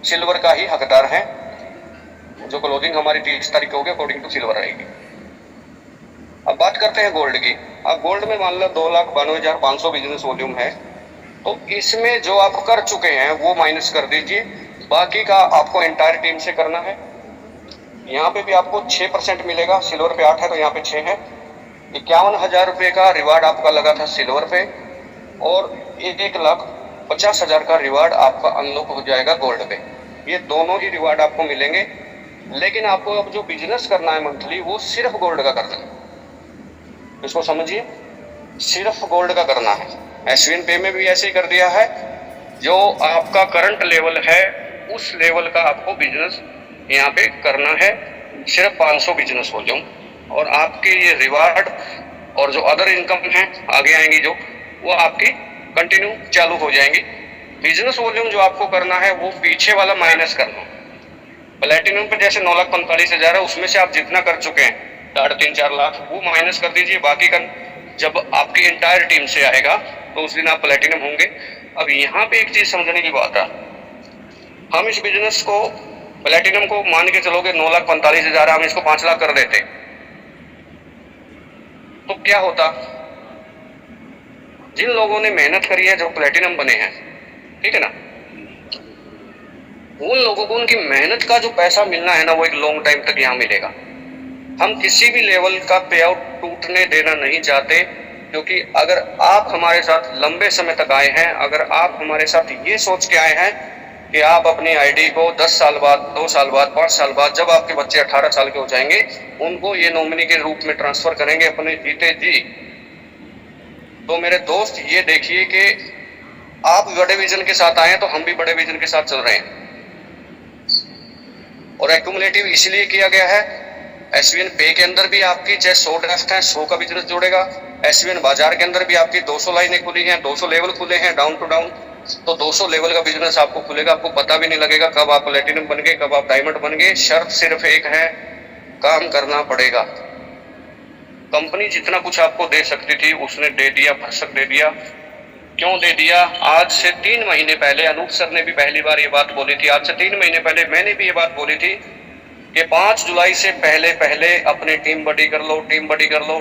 सिल्वर का ही हकदार हैं। जो क्लोजिंग हमारी 30 तारीख को होगी अकॉर्डिंग टू सिल्वर रहेगी। अब बात करते हैं गोल्ड की। अब गोल्ड में मान लो 2,92,500 बिजनेस वॉल्यूम है तो इसमें जो आप कर चुके हैं वो माइनस कर दीजिए, बाकी का आपको एंटायर टीम से करना है। यहाँ पे भी आपको 6% मिलेगा, सिल्वर पे 8 है तो यहाँ पे 6 है। 51,000 रुपये का रिवार्ड आपका लगा था सिल्वर पे और 1,50,000 का रिवार्ड आपका अनलॉक हो जाएगा गोल्ड पे। ये दोनों ही रिवार्ड आपको मिलेंगे, लेकिन आपको अब जो बिजनेस करना है मंथली वो सिर्फ गोल्ड का करना है। इसको समझिए, सिर्फ गोल्ड का करना है। एसवीएन पे में भी ऐसे ही कर दिया है, जो आपका करंट लेवल है उस लेवल का आपको बिजनेस यहाँ पे करना है, सिर्फ 500 बिजनेस वॉल्यूम। और आपके ये रिवार्ड और जो अदर इनकम है आगे आएंगी जो वो आपकी कंटिन्यू चालू हो जाएंगी। बिजनेस वॉल्यूम जो आपको करना है वो पीछे वाला माइनस करना। प्लेटिनम पे जैसे 9,45,000 है उसमें से आप जितना कर चुके हैं 3.5-4 लाख वो माइनस कर दीजिए, बाकी का जब आपकी इंटायर टीम से आएगा तो उस दिन आप प्लेटिनम होंगे। अब यहाँ पे एक चीज समझने की बात है, हम इस बिजनेस को प्लेटिनम को मान के चलोगे 9,45,000 हम इसको 5 लाख कर देते तो क्या होता। जिन लोगों ने मेहनत करी है जो प्लेटिनम बने हैं, ठीक है ना, उन लोगों को उनकी मेहनत का जो पैसा मिलना है ना वो एक लॉन्ग टाइम तक यहाँ मिलेगा। हम किसी भी लेवल का पे आउट टूटने देना नहीं चाहते, क्योंकि अगर आप हमारे साथ लंबे समय तक आए हैं, अगर आप हमारे साथ ये सोच के आए हैं कि आप अपनी आईडी को 10 साल बाद, 2 साल बाद, 5 साल बाद जब आपके बच्चे 18 साल के हो जाएंगे उनको ये नॉमिनी के रूप में ट्रांसफर करेंगे अपने जीते जी, तो मेरे दोस्त ये देखिए कि आप बड़े विजन के साथ आए हैं तो हम भी बड़े विजन के साथ चल रहे हैं। और एक्यूमुलेटिव इसलिए किया गया है, एसवीएन पे के अंदर भी आपकी चाहे 100 ड्राफ्ट है 100 का बिजनेस जुड़ेगा। एसवीएन बाजार के अंदर भी आपकी 200 लाइनें खुली हैं, 200 लेवल खुले हैं डाउन टू डाउन, तो 200 लेवल का बिजनेस आपको खुलेगा। आपको पता भी नहीं लगेगा कब आप प्लेटिनम बन गए, कब आप डायमंड बन गए। शर्त सिर्फ एक है, काम करना पड़ेगा। कंपनी जितना कुछ आपको दे सकती थी उसने दे दिया, भरसक दे दिया। क्यों दे दिया? आज से 3 महीने पहले अनूप सर ने भी पहली बार ये बात बोली थी, आज से 3 महीने पहले मैंने भी ये बात बोली थी कि 5 जुलाई से पहले पहले अपनी टीम बड़ी कर लो, टीम बड़ी कर लो,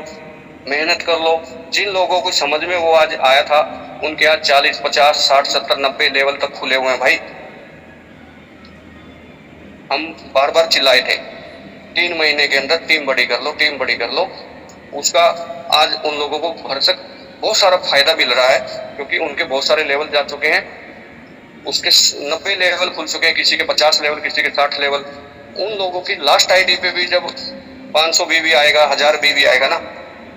मेहनत कर लो। जिन लोगों को समझ में वो आज आया था उनके आज 40, 50, 60, 70, 90 लेवल तक खुले हुए हैं भाई। हम बार बार चिल्लाए थे 3 महीने के अंदर टीम बड़ी कर लो, टीम बड़ी कर लो। उसका आज उन लोगों को भरसक बहुत सारा फायदा मिल रहा है, क्योंकि उनके बहुत सारे लेवल जा चुके हैं। उसके 90 लेवल खुल चुके हैं, किसी के 50 लेवल, किसी के 60 लेवल। उन लोगों की लास्ट आईडी पे भी जब 500 बीवी आएगा, 1000 बीवी आएगा ना,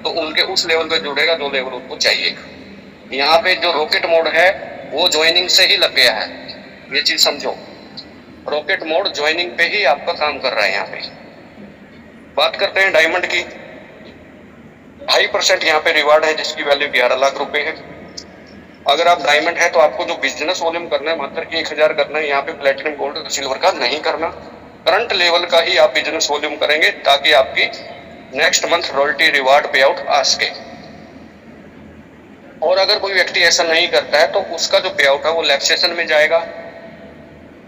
तो उनके उस लेवल पे जुड़ेगा जो लेवल उनको चाहिए। यहाँ पे जो रॉकेट मोड है वो ज्वाइनिंग से ही लग गया है, ये चीज समझो। रॉकेट मोड ज्वाइनिंग पे ही आपका काम कर रहा है। यहाँ पे बात करते हैं डायमंड की। 2.5% यहाँ पे रिवार्ड है जिसकी वैल्यू 11 लाख रुपए है। अगर आप डायमंड है तो आपको जो बिजनेस वॉल्यूम करना है मात्र 1000 करना है। यहाँ पे प्लेटिनम, गोल्ड, सिल्वर का नहीं करना, करंट लेवल का ही आप बिजनेस वॉल्यूम करेंगे ताकि आपकी नेक्स्ट मंथ रॉयल्टी रिवार्ड पे आउट आ सके। और अगर कोई व्यक्ति ऐसा नहीं करता है तो उसका जो पे आउट है वो लैप्सेशन में जाएगा,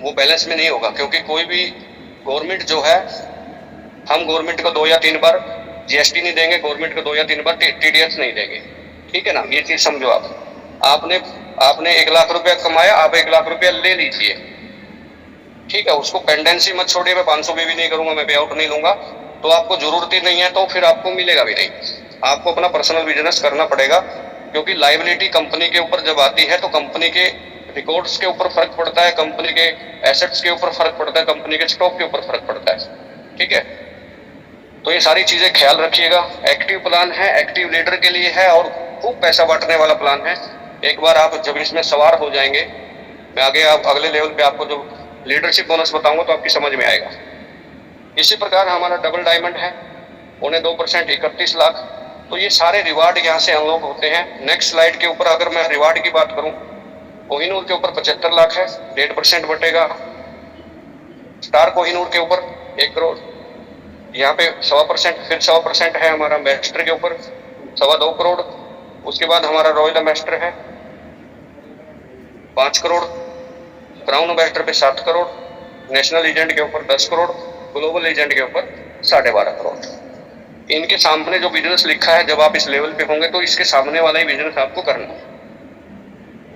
वो बैलेंस में नहीं होगा। क्योंकि कोई भी गवर्नमेंट जो है, हम गवर्नमेंट को 2 या 3 बार जीएसटी नहीं देंगे, गवर्नमेंट को 2 या 3 बार टीडीएस नहीं देंगे, ठीक है ना। ये चीज समझो। आपने 1 लाख रुपया कमाया, आप 1 लाख रुपया ले लीजिए, ठीक है। उसको पेंडेंसी मत छोड़िए, मैं 500 भी नहीं करूंगा, मैं पे आउट नहीं लूंगा, तो आपको जरूरत ही नहीं है, तो फिर आपको मिलेगा भी नहीं। आपको अपना पर्सनल बिजनेस करना पड़ेगा, क्योंकि लायबिलिटी कंपनी के ऊपर जब आती है तो कंपनी के रिकॉर्ड्स के ऊपर फर्क पड़ता है, कंपनी के एसेट्स के ऊपर फर्क पड़ता है, कंपनी के स्टॉक के ऊपर फर्क पड़ता है, ठीक है। तो ये सारी चीजें ख्याल रखिएगा। एक्टिव प्लान है, एक्टिव लीडर के लिए है और खूब पैसा बांटने वाला प्लान है। एक बार आप जब इसमें सवार हो जाएंगे, मैं आगे अगले लेवल पे आपको जो लीडरशिप बोनस बताऊंगा तो आपकी समझ में आएगा। इसी प्रकार हमारा डबल डायमंड है, 2.5% 31 लाख, तो ये सारे रिवार्ड यहाँ से अनलॉक होते हैं। नेक्स्ट स्लाइड के ऊपर अगर मैं रिवार्ड की बात करूं, कोहिनूर के ऊपर 75 लाख है, 1.5% बटेगा। स्टार कोहिनूर के ऊपर 1 करोड़, यहाँ पे 1.25%, फिर 100% है हमारा एम्बेसडर के ऊपर 2.25 करोड़। उसके बाद हमारा रॉयल एम्बेसडर है 5 करोड़, क्राउन एम्बेसडर पे 7 करोड़, नेशनल एजेंट के ऊपर 10 करोड़, ग्लोबल एजेंट के ऊपर 12.5 करोड़। इनके सामने जो बिजनेस लिखा है, जब आप इस लेवल पे होंगे तो इसके सामने वाला ही बिजनेस आपको करना है।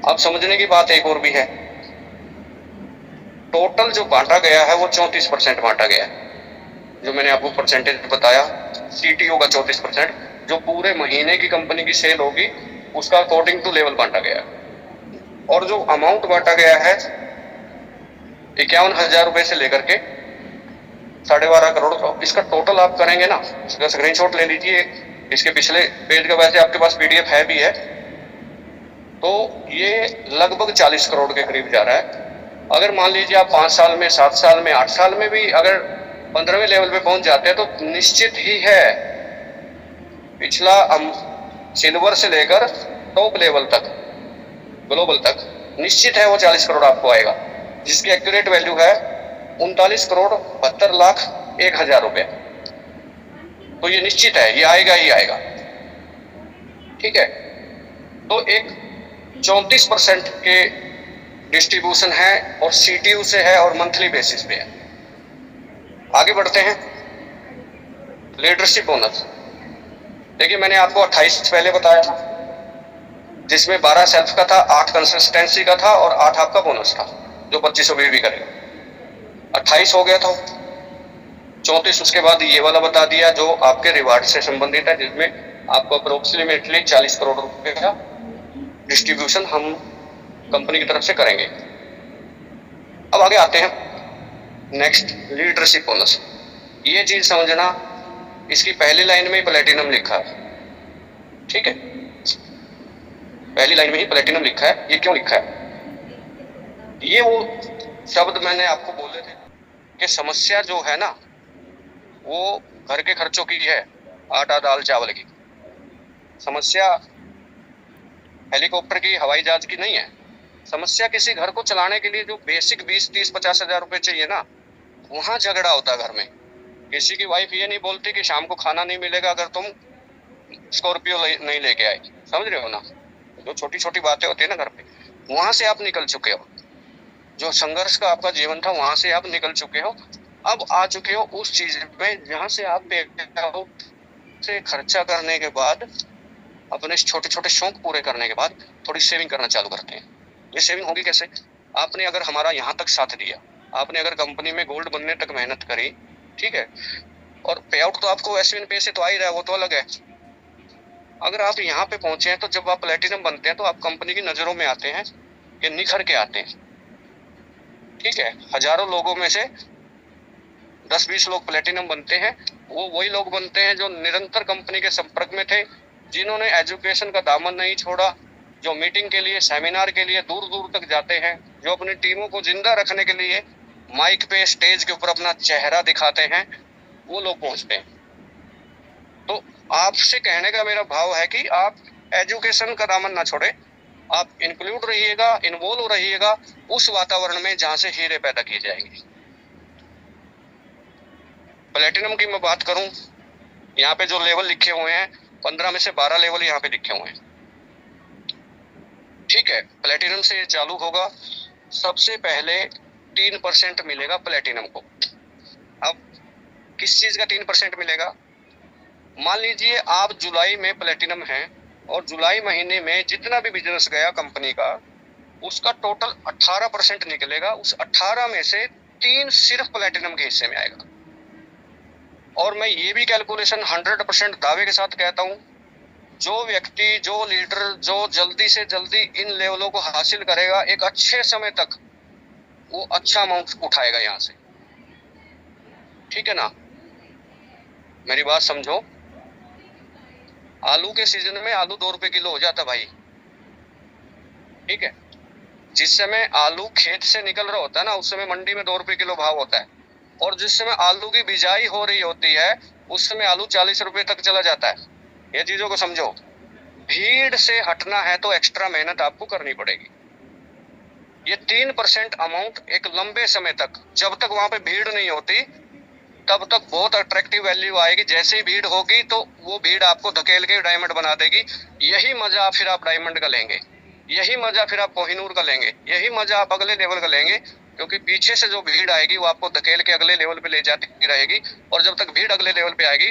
अब समझने की बात एक और भी है, टोटल जो बांटा गया है वो 34% बांटा गया है। जो मैंने आपको परसेंटेज बताया, सीटीओ का 34%, जो पूरे महीने की कंपनी की सेल होगी उसका अकॉर्डिंग टू लेवल बांटा गया है। और जो अमाउंट बांटा गया है 51,000 रुपए से लेकर के 12.5 करोड़ का, इसका टोटल आप करेंगे ना, इसका स्क्रीनशॉट ले लीजिए। इसके पिछले पेज का वैसे आपके पास पीडीएफ है भी है, तो ये लगभग 40 करोड़ के करीब जा रहा है। अगर मान लीजिए आप 5 साल में, 7 साल में, 8 साल में भी अगर 15वें लेवल पे पहुंच जाते हैं तो निश्चित ही है पिछला सिल्वर से लेकर टॉप लेवल तक, ग्लोबल तक, निश्चित है वो 40 करोड़ आपको आएगा, जिसकी एक्यूरेट वैल्यू है 39,72,01,000 रुपए। तो ये निश्चित है, ये आएगा ही आएगा। ठीक है, तो एक 34% के डिस्ट्रीब्यूशन है और सीटीयू से है और मंथली बेसिस पे है। आगे बढ़ते हैं, लीडरशिप बोनस। देखिए मैंने आपको 28 पहले बताया था, जिसमें 12 सेल्फ का था, 8 कंसिस्टेंसी का था और 8 आपका बोनस था, जो 2500 भी करेगा। 28 हो गया था, 34 उसके बाद ये वाला बता दिया जो आपके रिवार्ड से संबंधित है, जिसमें आपको अप्रोक्सीमेटली 40 करोड़ रुपए का डिस्ट्रीब्यूशन हम कंपनी की तरफ से करेंगे। अब आगे आते हैं, नेक्स्ट लीडरशिप बोनस। ये चीज समझना, इसकी पहली लाइन में ही प्लेटिनम लिखा है। ठीक है, पहली लाइन में ही प्लेटिनम लिखा है। ये क्यों लिखा है? ये वो शब्द मैंने आपको बोले थे कि समस्या जो है ना वो घर के खर्चों की है, आटा दाल चावल की। समस्या हेलीकॉप्टर की, हवाई जहाज की नहीं है। समस्या किसी घर को चलाने के लिए जो बेसिक 20, 30, 50 हजार रुपए चाहिए ना, वहां झगड़ा होता है घर में। किसी की वाइफ ये नहीं बोलती कि शाम को खाना नहीं मिलेगा अगर तुम स्कॉर्पियो नहीं लेके आए। समझ रहे हो ना, जो छोटी छोटी बातें होती है ना घर पे, वहां से आप निकल चुके हो। जो संघर्ष का आपका जीवन था वहां से आप निकल चुके हो। अब आ चुके हो उस चीज में जहां से आप से खर्चा करने के बाद, अपने छोटे छोटे शौक पूरे करने के बाद थोड़ी सेविंग करना चालू करते हैं। ये सेविंग होगी कैसे? आपने अगर हमारा यहाँ तक साथ दिया, आपने अगर कंपनी में गोल्ड बनने तक मेहनत करी, ठीक है, और पे आउट तो आपको एसवीएन पे से तो आ ही रहा है, वो तो अलग है। अगर आप यहाँ पे पहुंचे हैं तो जब आप प्लेटिनम बनते हैं तो आप कंपनी की नजरों में आते हैं कि निखर के आते हैं। ठीक है, हजारों लोगों में से 10-20 लोग प्लेटिनम बनते हैं। वो वही लोग बनते हैं जो निरंतर कंपनी के संपर्क में थे, जिन्होंने एजुकेशन का दामन नहीं छोड़ा, जो मीटिंग के लिए, सेमिनार के लिए दूर दूर तक जाते हैं, जो अपनी टीमों को जिंदा रखने के लिए माइक पे, स्टेज के ऊपर अपना चेहरा दिखाते हैं, वो लोग पहुंचते हैं। तो आपसे कहने का मेरा भाव है कि आप एजुकेशन का दामन ना छोड़े, आप इंक्लूड रहिएगा, इन्वॉल्व रहिएगा उस वातावरण में जहां से हीरे पैदा किए जाएंगे। प्लेटिनम की मैं बात करूं, यहाँ पे जो लेवल लिखे हुए हैं 15 में से 12 लेवल यहाँ पे लिखे हुए हैं। ठीक है, प्लेटिनम से चालू होगा। सबसे पहले 3% मिलेगा प्लेटिनम को। अब किस चीज का 3% मिलेगा? मान लीजिए आप जुलाई में प्लेटिनम हैं और जुलाई महीने में जितना भी बिजनेस गया कंपनी का, उसका टोटल 18% निकलेगा। उस 18 में से 3 सिर्फ प्लेटिनम के हिस्से में आएगा। और मैं ये भी कैलकुलेशन 100% दावे के साथ कहता हूँ, जो व्यक्ति, जो लीडर, जो जल्दी से जल्दी इन लेवलों को हासिल करेगा, एक अच्छे समय तक वो अच्छा अमाउंट उठाएगा यहाँ से। ठीक है ना, मेरी बात समझो। आलू के सीजन में आलू 2 रुपए किलो हो जाता भाई। ठीक है, जिस समय आलू खेत से निकल रहा होता है ना, उस समय मंडी में 2 रुपए किलो भाव होता है। और जिस समय आलू की बिजाई हो रही होती है उस समय आलू 40 रुपए तक चला जाता है। ये चीजों को समझो। भीड़ से हटना है तो एक्स्ट्रा मेहनत आपको करनी पड़ेगी। ये 3% अमाउंट एक लंबे समय तक, जब तक वहां पे भीड़ नहीं होती तब तक बहुत अट्रैक्टिव वैल्यू आएगी। जैसे ही भीड़ होगी तो वो भीड़ आपको धकेल के डायमंड बना देगी। यही मजा फिर आप डायमंड का लेंगे, यही मजा फिर आप कोहिनूर का लेंगे, यही मजा आप अगले लेवल का लेंगे, क्योंकि पीछे से जो भीड़ आएगी वो आपको धकेल के अगले लेवल पे ले जाती रहेगी। और जब तक भीड़ अगले लेवल पे आएगी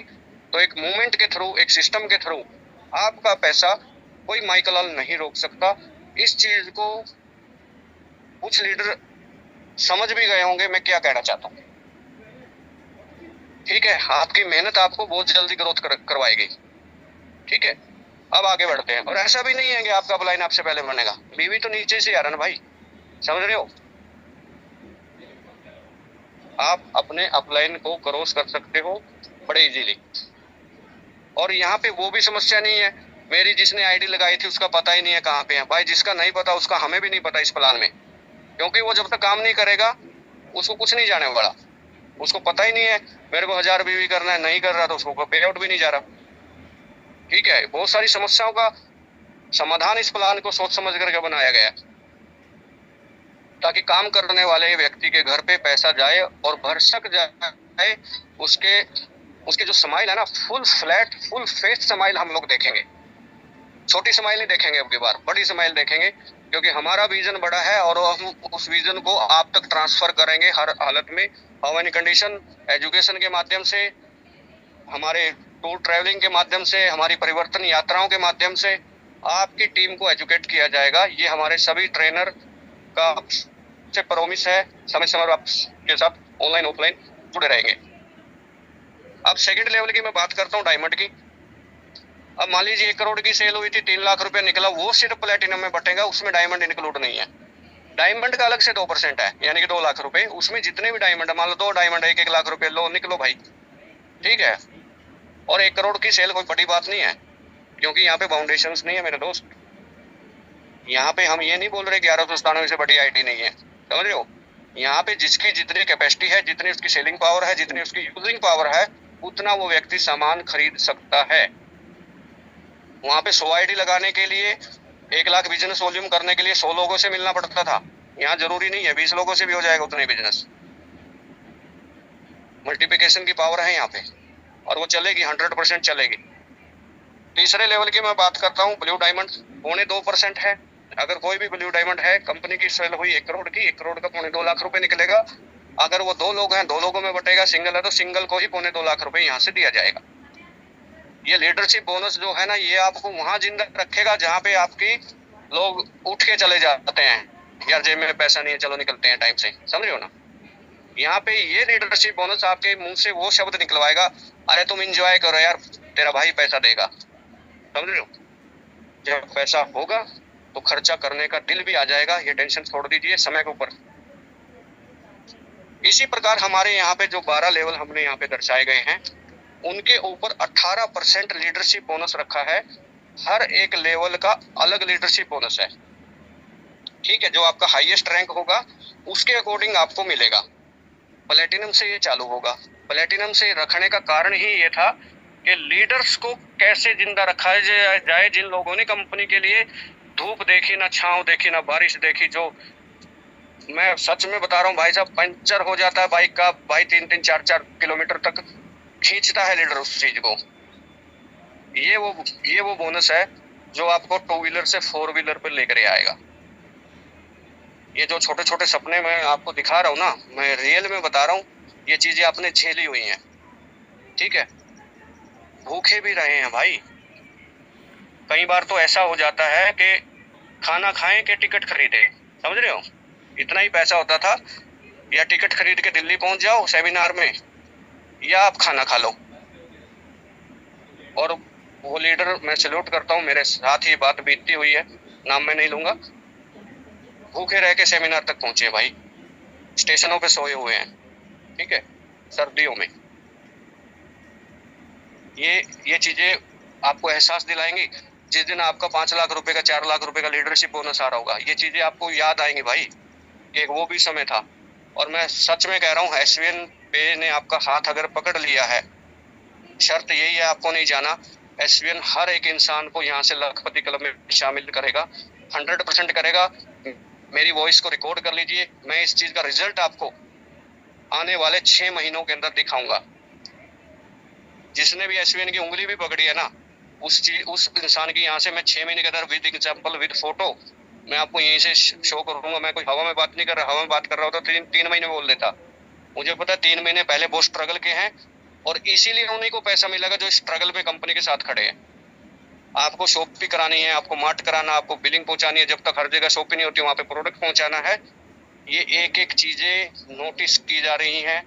तो एक मूवमेंट के थ्रू, एक सिस्टम के थ्रू आपका पैसा कोई माइकलाल नहीं रोक सकता। इस चीज को कुछ लीडर समझ भी गए होंगे मैं क्या कहना चाहता हूँ। ठीक है, आपकी मेहनत आपको बहुत जल्दी ग्रोथ करवाएगी। ठीक है, अब आगे बढ़ते हैं। और ऐसा भी नहीं है कि आपका अपलाइन आपसे पहले बनेगा, बीवी तो नीचे से आ रहा ना भाई, समझ रहे हो। आप अपने अपलाइन को क्रॉस कर सकते हो बड़े इजीली। और यहाँ पे वो भी समस्या नहीं है, मेरी जिसने आईडी लगाई थी उसका पता ही नहीं है कहाँ पे है। भाई जिसका नहीं पता उसका हमें भी नहीं पता इस प्लान में, क्योंकि वो जब तक काम नहीं करेगा उसको कुछ नहीं जाने वाला। उसको पता ही नहीं है मेरे को 1000 बीवी करना है, नहीं कर रहा तो उसको पे आउट भी नहीं जा रहा। ठीक है, बहुत सारी समस्याओं का समाधान इस प्लान को सोच समझ करके बनाया गया है, ताकि काम करने वाले व्यक्ति के घर पे पैसा जाए और भरसक जाए। उसके जो स्माइल है ना, full flat full face smile हम लोग देखेंगे। छोटी स्माइल नहीं देखेंगे, अब की बार बड़ी स्माइल देखेंगे, क्योंकि हमारा विजन बड़ा है और हम उस विजन को आप तक ट्रांसफर करेंगे हर हालत में। हाउ एनी कंडीशन, एजुकेशन के माध्यम से, हमारे टूर ट्रैवलिंग के माध्यम से, हमारी परिवर्तन यात्राओं के माध्यम से आपकी टीम को एजुकेट किया जाएगा। ये हमारे सभी ट्रेनर का से प्रॉमिस है। समय समय आपके साथ ऑनलाइन ऑफलाइन जुड़े रहेंगे। अब सेकंड लेवल की मैं बात करता हूँ, डायमंड की। अब मान लीजिए 1 करोड़ की सेल हुई थी, 3 लाख रुपए निकला, वो सिर्फ प्लेटिनम में बटेगा, उसमें डायमंड इंक्लूड नहीं है। डायमंड का अलग से 2% है, यानी कि 2 लाख रुपए। उसमें जितने भी डायमंड, मान लो 2 डायमंड 1-1 लाख रुपए लो, निकलो भाई। ठीक है, और 1 करोड़ की सेल कोई बड़ी बात नहीं है, क्योंकि यहाँ पे फाउंडेशन नहीं है मेरे दोस्त। यहाँ पे हम ये नहीं बोल रहे 1197 से बड़ी आईडी नहीं है, समझ रहे हो। यहाँ पे जिसकी जितनी कैपेसिटी है, जितनी उसकी सेलिंग पावर है, जितनी उसकी यूजिंग पावर है, उतना वो व्यक्ति सामान खरीद सकता है। वहां पे 100 आईडी लगाने के लिए, 1 लाख बिजनेस वॉल्यूम करने के लिए 100 लोगों से मिलना पड़ता था। यहाँ जरूरी नहीं है, 20 लोगों से भी हो जाएगा उतने बिजनेस। मल्टीप्लिकेशन की पावर है यहाँ पे, और वो चलेगी, 100% चलेगी। तीसरे लेवल की मैं बात करता हूँ, ब्लू डायमंड 2.25% है। अगर कोई भी ब्लू डायमंड है, कंपनी की सेल हुई 1 करोड़ की, 1 करोड़ का 2.25 लाख रुपए निकलेगा। अगर वो 2 लोग हैं, 2 लोगों में बटेगा। सिंगल है तो सिंगल को ही 2.25 लाख रुपए यहाँ से दिया जाएगा। ये लीडरशिप बोनस जो है ना, ये आपको वहां जिंदा रखेगा जहाँ पे आपकी लोग उठ के चले जाते हैं, यार जेब में पैसा नहीं है, चलो निकलते हैं टाइम से, समझ रहे हो ना। यहाँ पे ये लीडरशिप बोनस आपके मुंह से वो शब्द निकलवाएगा, अरे तुम इंजॉय करो यार, तेरा भाई पैसा देगा, समझ रहे हो। जब पैसा होगा तो खर्चा करने का दिल भी आ जाएगा। ये टेंशन छोड़ दीजिए समय के ऊपर। इसी प्रकार हमारे यहाँ पे जो 12 लेवल हमने यहाँ पे दर्शाए गए हैं, उनके ऊपर 18% लीडरशिप बोनस रखा है। हर एक लेवल का अलग लीडरशिप बोनस है। ठीक है, जो आपका हाईएस्ट रैंक होगा उसके अकॉर्डिंग आपको मिलेगा। प्लेटिनम से ये चालू होगा। प्लेटिनम से रखने का कारण ही ये था कि लीडर्स को कैसे जिंदा रखा जाए, जिन लोगों ने कंपनी के लिए धूप देखी ना, छांव देखी ना, बारिश देखी। जो मैं सच में बता रहा हूँ भाई साहब, पंचर हो जाता है बाइक का भाई, 3-3, 4-4 किलोमीटर तक खींचता है लीडर उस चीज को। ये वो बोनस है जो आपको 2 व्हीलर से 4 व्हीलर पर लेकर आएगा। ये जो छोटे छोटे सपने मैं आपको दिखा रहा हूँ ना, मैं रियल में बता रहा हूँ, ये चीजें आपने झेली हुई हैं। ठीक है, भूखे भी रहे हैं भाई। कई बार तो ऐसा हो जाता है कि खाना खाएं कि टिकट खरीदे, समझ रहे हो। इतना ही पैसा होता था, या टिकट खरीद के दिल्ली पहुंच जाओ सेमिनार में, या आप खाना खा लो। और वो लीडर मैं सैल्यूट करता हूँ, मेरे साथ ये बात बीतती हुई है, नाम मैं नहीं लूंगा। भूखे रह के सेमिनार तक पहुंचे भाई, स्टेशनों पे सोए हुए हैं। ठीक है, सर्दियों में। ये चीजें आपको एहसास दिलाएंगी। जिस दिन आपका 5 लाख रुपए का, 4 लाख रुपए का लीडरशिप बोनस आ रहा होगा, ये चीजें आपको याद आएंगी भाई कि वो भी समय था। और मैं सच में कह रहा हूँ, एसवीएन पे ने आपका हाथ अगर पकड़ लिया है, शर्त यही है, आपको नहीं जाना, एसवीएन हर एक इंसान को यहाँ से लखपति क्लब में शामिल करेगा, 100% करेगा। मेरी वॉइस को रिकॉर्ड कर लीजिए, मैं इस चीज का रिजल्ट आपको आने वाले 6 महीनों के अंदर दिखाऊंगा। जिसने भी एसवीएन की उंगली भी पकड़ी है ना, उस इंसान की यहाँ से मैं 6 महीने के अंदर विद एग्जाम्पल विद फोटो मैं आपको यहीं से शो करूंगा। मैं कोई हवा में बात नहीं कर रहा, हवा में बात कर रहा होता तो 3 महीने बोल देता। मुझे पता है 3 महीने पहले वो स्ट्रगल के हैं और इसीलिए उन्हीं को पैसा मिलेगा जो स्ट्रगल में कंपनी के साथ खड़े हैं। आपको शॉप भी करानी है, आपको मार्ट कराना, आपको बिलिंग पहुंचानी है। जब तक हर जगह शॉप ही नहीं होती वहां पे प्रोडक्ट पहुंचाना है। ये एक एक चीजें नोटिस की जा रही हैं।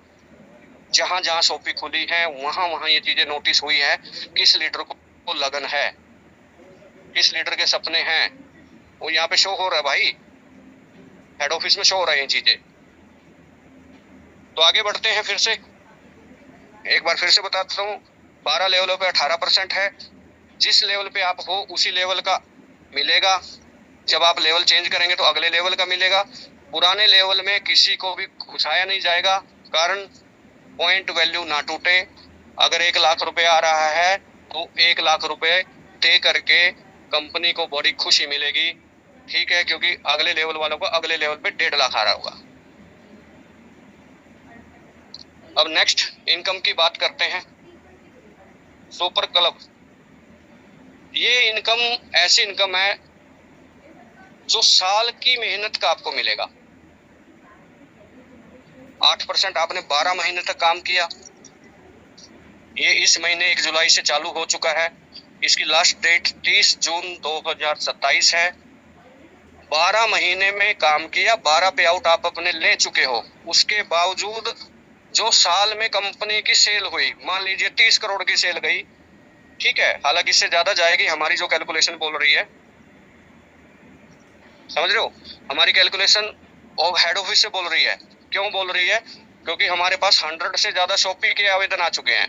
जहां जहां शॉपी खुली है वहां वहां ये चीजें नोटिस हुई है। किस लीडर को लगन है, किस लीडर के सपने हैं, वो यहाँ पे शो हो रहा है भाई। हेड ऑफिस में शो हो रहा है ये चीजें। तो आगे बढ़ते हैं। फिर से एक बार फिर से बताता हूँ, 12 लेवलों पे 18% है। जिस लेवल पे आप हो उसी लेवल का मिलेगा। जब आप लेवल चेंज करेंगे तो अगले लेवल का मिलेगा। पुराने लेवल में किसी को भी घुसाया नहीं जाएगा, कारण पॉइंट वैल्यू ना टूटे। अगर 1 लाख रुपए आ रहा है तो 1 लाख रुपए दे करके कंपनी को बड़ी खुशी मिलेगी, ठीक है, क्योंकि अगले लेवल वालों को अगले लेवल पे 1.5 लाख आ रहा होगा। अब नेक्स्ट इनकम की बात करते हैं। सुपर क्लब, ये इनकम ऐसी इनकम है जो साल की मेहनत का आपको मिलेगा। 8% आपने 12 महीने तक काम किया। ये इस महीने 1 जुलाई से चालू हो चुका है। इसकी लास्ट डेट 30 जून 2027 है। 12 महीने में काम किया, 12 पे आउट आप अपने ले चुके हो। उसके बावजूद जो साल में कंपनी की सेल हुई, मान लीजिए 30 करोड़ की सेल गई, ठीक है, हालांकि इससे ज्यादा जाएगी, हमारी जो कैलकुलेशन बोल रही है, समझ रहे हो, हमारी कैलकुलेशन और हेड ऑफिस से बोल रही है। क्यों बोल रही है? क्योंकि हमारे पास 100 से ज्यादा शॉपी के आवेदन आ चुके हैं।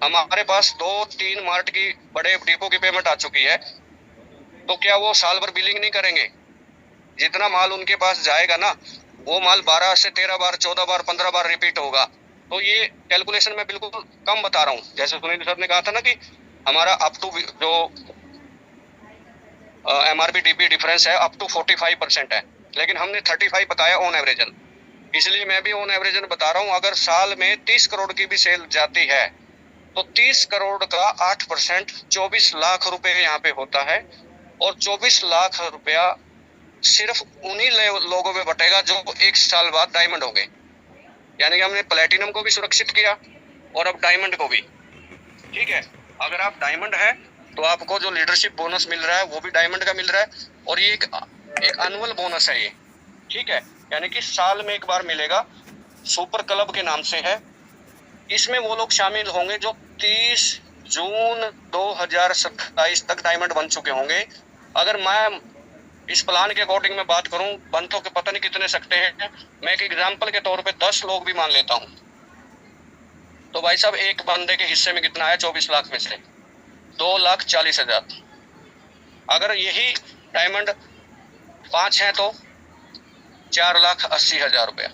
हमारे पास 2-3 मार्ट की बड़े डिपो की पेमेंट आ चुकी है। तो क्या वो साल भर बिलिंग नहीं करेंगे? जितना माल उनके पास जाएगा ना, वो माल 12 से 13 बार, 14 बार, 15 बार रिपीट होगा। तो ये कैलकुलेशन मैं बिल्कुल कम बता रहा हूँ। जैसे सुनील सर ने कहा था ना कि हमारा अप टू जो एमआरपी डीपी डिफरेंस है अप टू 45% है, लेकिन हमने 35 बताया ऑन एवरेजन। इसलिए मैं भी ऑन एवरेजन बता रहा हूँ। अगर साल में 30 करोड़ की भी सेल जाती है तो 30 करोड़ का 8% 24 लाख रुपए यहाँ पे होता है। और 24 लाख रुपया सिर्फ उन्हीं लोगों में बटेगा जो 1 साल बाद डायमंड हो गए। यानी कि हमने प्लेटिनम को भी सुरक्षित किया और अब डायमंड को भी, ठीक है। अगर आप डायमंड है तो आपको जो लीडरशिप बोनस मिल रहा है वो भी डायमंड का मिल रहा है, और ये एक एनुअल बोनस है ये, ठीक है, यानी कि साल में एक बार मिलेगा। सुपर क्लब के नाम से है। इसमें वो लोग शामिल होंगे जो 30 जून 2027 तक डायमंड बन चुके होंगे। अगर मैं इस प्लान के अकॉर्डिंग में बात करूं, बन तो के पता नहीं कितने सकते हैं, मैं एक एग्जाम्पल के तौर पे 10 लोग भी मान लेता हूं, तो भाई साहब एक बंदे के हिस्से में कितना है? 24 लाख में से 2,40,000। अगर यही डायमंड 5 है तो 4,80,000 रुपया।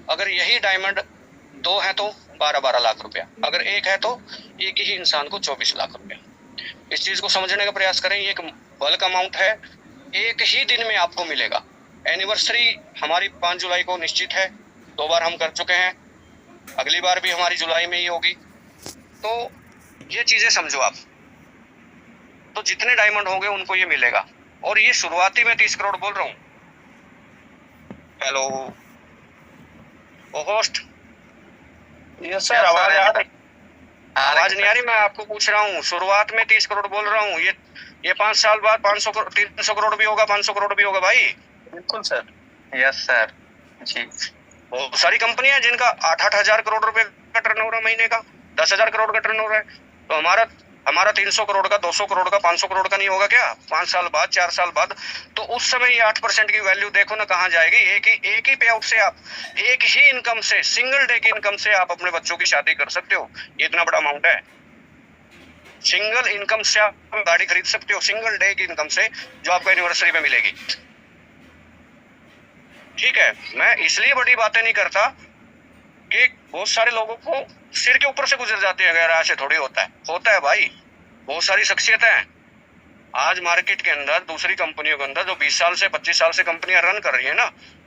अगर यही डायमंड 2 है तो 12 लाख रुपया। अगर 1 है तो एक ही इंसान को 24 लाख रुपया। इस चीज को समझने का प्रयास करें। ये एक बल्क अमाउंट है, एक ही दिन में आपको मिलेगा। एनिवर्सरी हमारी 5 जुलाई को निश्चित है, 2 बार हम कर चुके हैं, अगली बार भी हमारी जुलाई में ही होगी। तो ये चीजें समझो आप। तो जितने डायमंड होंगे उनको ये मिलेगा। और ये शुरुआती में 30 करोड़ बोल रहा हूँ। हेलो होस्ट, यस सर, आवाज आवाज नहीं आ रही? मैं आपको पूछ रहा हूँ, शुरुआत में 30 करोड़ बोल रहा हूँ। ये 5 साल बाद 500 करोड़, 300 करोड़ भी होगा, 500 करोड़ भी होगा भाई। बिल्कुल सर, यस सर जी। बहुत सारी कंपनियां जिनका 8-8 हजार करोड़ रुपए का टर्नओवर है महीने का, 10,000 करोड़ का टर्नओवर है। तो हमारा 300 करोड़ का, 200 करोड़ का, 500 करोड़ का नहीं होगा क्या 5 साल बाद, 4 साल बाद? तो उस समय ये 8% की वैल्यू देखो ना कहाँ जाएगी। एक ही पे आउट से आप, एक ही इनकम से, सिंगल डे की इनकम से आप अपने बच्चों की शादी कर सकते हो। ये इतना बड़ा अमाउंट है। सिंगल इनकम से आप गाड़ी खरीद सकते हो, सिंगल डे की इनकम से, जो आपको एनिवर्सरी में मिलेगी, ठीक है। मैं इसलिए बड़ी बातें नहीं करता कि बहुत सारे लोगों को सिर के ऊपर से गुजर जाते हैं, अगर ऐसे थोड़ी होता है भाई। बहुत सारी शख्सियतें हैं आज मार्केट के अंदर, दूसरी कंपनियों के अंदर, जो 20 साल से 25 साल से कंपनियां रन कर रही है ना,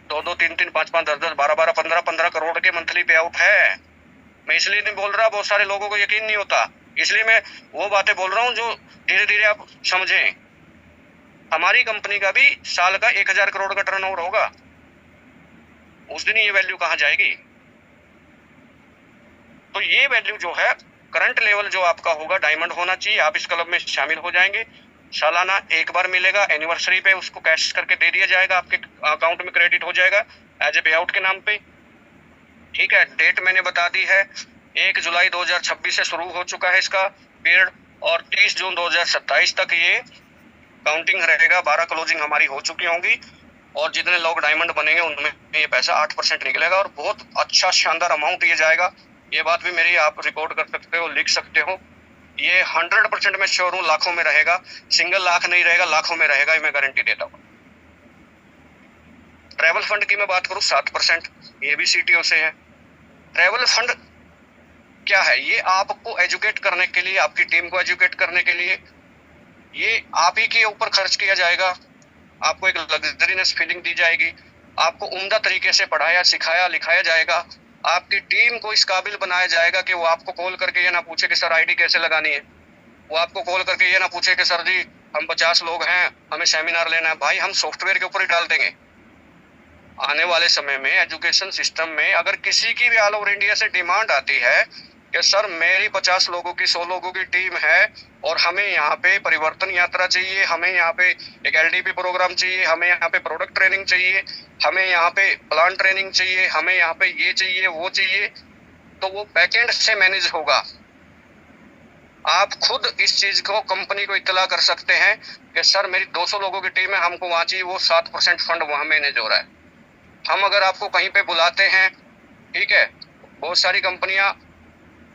2-2, 3-3, 5-5, 10-10, 12-12, 15-15 करोड़ के मंथली पे आउट है। मैं इसलिए नहीं बोल रहा, बहुत सारे लोगों को यकीन नहीं होता, इसलिए मैं वो बातें बोल रहा हूँ जो धीरे धीरे आप समझें। हमारी कंपनी का भी साल का 1000 करोड़ का टर्नओवर होगा, उस दिन ये वैल्यू कहाँ जाएगी? तो ये वैल्यू जो है, करंट लेवल जो आपका होगा, डायमंड होना चाहिए। आप इस क्लब में शामिल हो जाएंगे, सालाना एक बार मिलेगा, एनिवर्सरी पे उसको कैश करके दे दिया जाएगा, आपके अकाउंट में क्रेडिट हो जाएगा एज ए पे आउट के नाम पे। ठीक है, डेट मैंने बता दी है, 1 जुलाई 2026 से शुरू हो चुका है इसका पीरियड, और 30 जून 2027 तक ये काउंटिंग रहेगा। 12 क्लोजिंग हमारी हो चुकी होंगी, और जितने लोग डायमंड बनेंगे उनमें ये पैसा 8% निकलेगा, और बहुत अच्छा शानदार अमाउंट ये जाएगा। ये बात भी मेरी आप रिकॉर्ड कर सकते हो, लिख सकते हो। ये 100% मैं श्योर हूँ, लाखों में रहेगा, सिंगल लाख नहीं रहेगा, लाखों में रहेगा, ये मैं गारंटी देता हूँ। ट्रैवल फंड की मैं बात करूँ 7%, ये भी सीटीओ से है। ट्रैवल फंड क्या है? ये आपको एजुकेट करने के लिए, आपकी टीम को एजुकेट करने के लिए, ये आप ही के ऊपर खर्च किया जाएगा। आपको एक लग्जरीनेस फीलिंग दी जाएगी, आपको उम्दा तरीके से पढ़ाया सिखाया लिखाया जाएगा, आपकी टीम को इस काबिल बनाया जाएगा कि वो आपको कॉल करके ये ना पूछे कि सर आईडी कैसे लगानी है, वो आपको कॉल करके ये ना पूछे कि सर जी हम 50 लोग हैं, हमें सेमिनार लेना है। भाई हम सॉफ्टवेयर के ऊपर ही डाल देंगे। आने वाले समय में एजुकेशन सिस्टम में अगर किसी की भी ऑल ओवर इंडिया से डिमांड आती है कि सर मेरी 50 लोगों की 100 लोगों की टीम है और हमें यहाँ पे परिवर्तन यात्रा चाहिए, हमें यहाँ पे एक LDP प्रोग्राम चाहिए, हमें यहाँ पे प्रोडक्ट ट्रेनिंग चाहिए, हमें यहाँ पे प्लान ट्रेनिंग चाहिए, हमें यहाँ पे ये चाहिए वो चाहिए, तो वो बैकएंड से मैनेज होगा। आप खुद इस चीज को कंपनी को इत्तला कर सकते हैं कि सर मेरी 200 लोगों की टीम है, हमको वहाँ चाहिए, वो 7% फंड वहाँ मैनेज हो रहा है। हम अगर आपको कहीं पे बुलाते हैं, ठीक है, बहुत सारी कंपनियां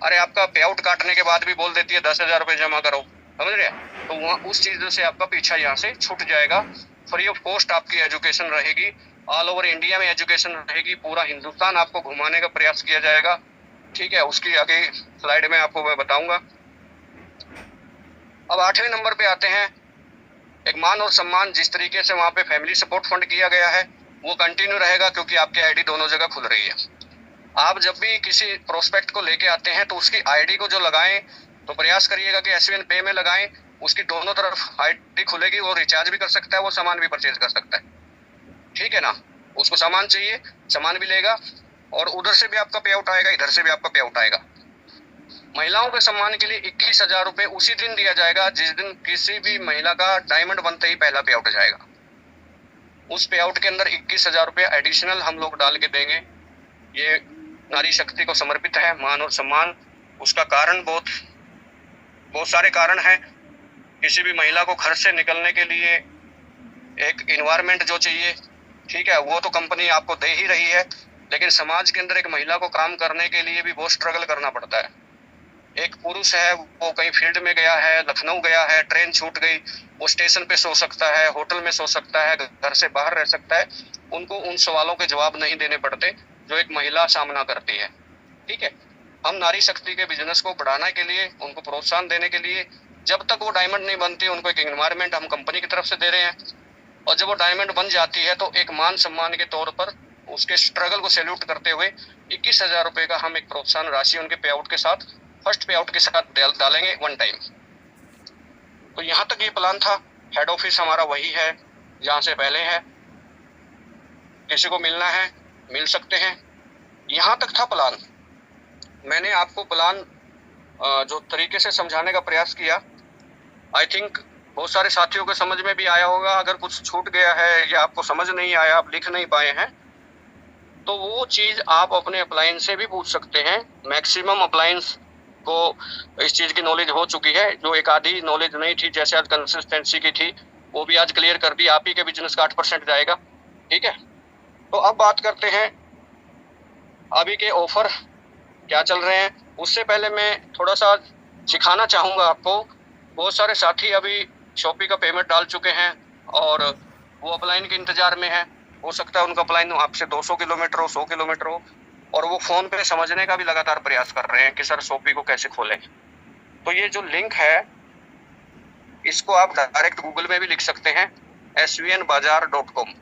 अरे आपका पे आउट काटने के बाद भी बोल देती है 10,000 रुपये जमा करो, समझ रहे हैं? तो वहाँ उस चीज से आपका पीछा यहाँ से छूट जाएगा। फ्री ऑफ कॉस्ट आपकी एजुकेशन रहेगी, ऑल ओवर इंडिया में एजुकेशन रहेगी, पूरा हिंदुस्तान आपको घुमाने का प्रयास किया जाएगा। ठीक है, उसकी आगे स्लाइड में आपको मैं बताऊंगा। अब 8वें नंबर पे आते हैं, एक मान और सम्मान। जिस तरीके से वहाँ पे फैमिली सपोर्ट फंड किया गया है वो कंटिन्यू रहेगा, क्योंकि आपकी आईडी दोनों जगह खुल रही है। आप जब भी किसी प्रोस्पेक्ट को लेके आते हैं तो उसकी आईडी को जो लगाएं तो प्रयास करिएगा कि SVN पे में लगाएं, उसकी दोनों तरफ आईडी खुलेगी, वो रिचार्ज भी कर सकता है, वो सामान भी परचेज कर सकता है। ठीक है ना, उसको सामान चाहिए, सामान भी लेगा, और उधर से भी आपका पे आउट आएगा, इधर से भी आपका पे आउट आएगा। महिलाओं के सम्मान के लिए 21,000 रुपये उसी दिन दिया जाएगा जिस दिन किसी भी महिला का डायमंड बनते ही पहला पे आउट जाएगा। उस पे आउट के अंदर 21,000 रुपये एडिशनल हम लोग डाल के देंगे। ये नारी शक्ति को समर्पित है, मान और सम्मान। उसका कारण बहुत सारे कारण हैं। किसी भी महिला को घर से निकलने के लिए एक इन्वायरमेंट जो चाहिए, ठीक है, वो तो कंपनी आपको दे ही रही है, लेकिन समाज के अंदर एक महिला को काम करने के लिए भी बहुत स्ट्रगल करना पड़ता है। एक पुरुष है, वो कहीं फील्ड में गया है, लखनऊ गया है, ट्रेन छूट गई, वो स्टेशन पे सो सकता है, होटल में सो सकता है, घर से बाहर रह सकता है। उनको उन सवालों के जवाब नहीं देने पड़ते जो एक महिला सामना करती है। ठीक है, हम नारी शक्ति के बिजनेस को बढ़ाने के लिए, उनको प्रोत्साहन देने के लिए, जब तक वो डायमंड नहीं बनती उनको एक एनवायरनमेंट हम कंपनी की तरफ से दे रहे हैं, और जब वो डायमंड बन जाती है तो एक मान सम्मान के तौर पर उसके स्ट्रगल को सैल्यूट करते हुए 21,000 रुपये का हम एक प्रोत्साहन राशि उनके पे आउट के साथ, फर्स्ट पे आउट के साथ डालेंगे वन टाइम। तो यहाँ तक ये प्लान था। हेड ऑफिस हमारा वही है जहाँ से पहले है। किसी को मिलना है मिल सकते हैं। यहाँ तक था प्लान। मैंने आपको प्लान जो तरीके से समझाने का प्रयास किया, आई थिंक बहुत सारे साथियों को समझ में भी आया होगा। अगर कुछ छूट गया है या आपको समझ नहीं आया, आप लिख नहीं पाए हैं, तो वो चीज़ आप अपने अप्लायंस से भी पूछ सकते हैं। मैक्सिमम अप्लायंस को इस चीज़ की नॉलेज हो चुकी है। जो एक आधी नॉलेज नहीं थी, जैसे आज कंसिस्टेंसी की थी, वो भी आज क्लियर कर दी। आप ही के बिजनेस का 8% जाएगा। ठीक है, तो अब बात करते हैं अभी के ऑफर क्या चल रहे हैं। उससे पहले मैं थोड़ा सा सिखाना चाहूँगा आपको। बहुत सारे साथी अभी शॉपी का पेमेंट डाल चुके हैं और वो अपलाइन के इंतजार में है। हो सकता है उनका अपलाइन आपसे 200 किलोमीटर हो, 100 किलोमीटर हो, और वो फ़ोन पे समझने का भी लगातार प्रयास कर रहे हैं कि सर शॉपी को कैसे खोलें। तो ये जो लिंक है इसको आप डायरेक्ट गूगल में भी लिख सकते हैं, svnbazaar.com,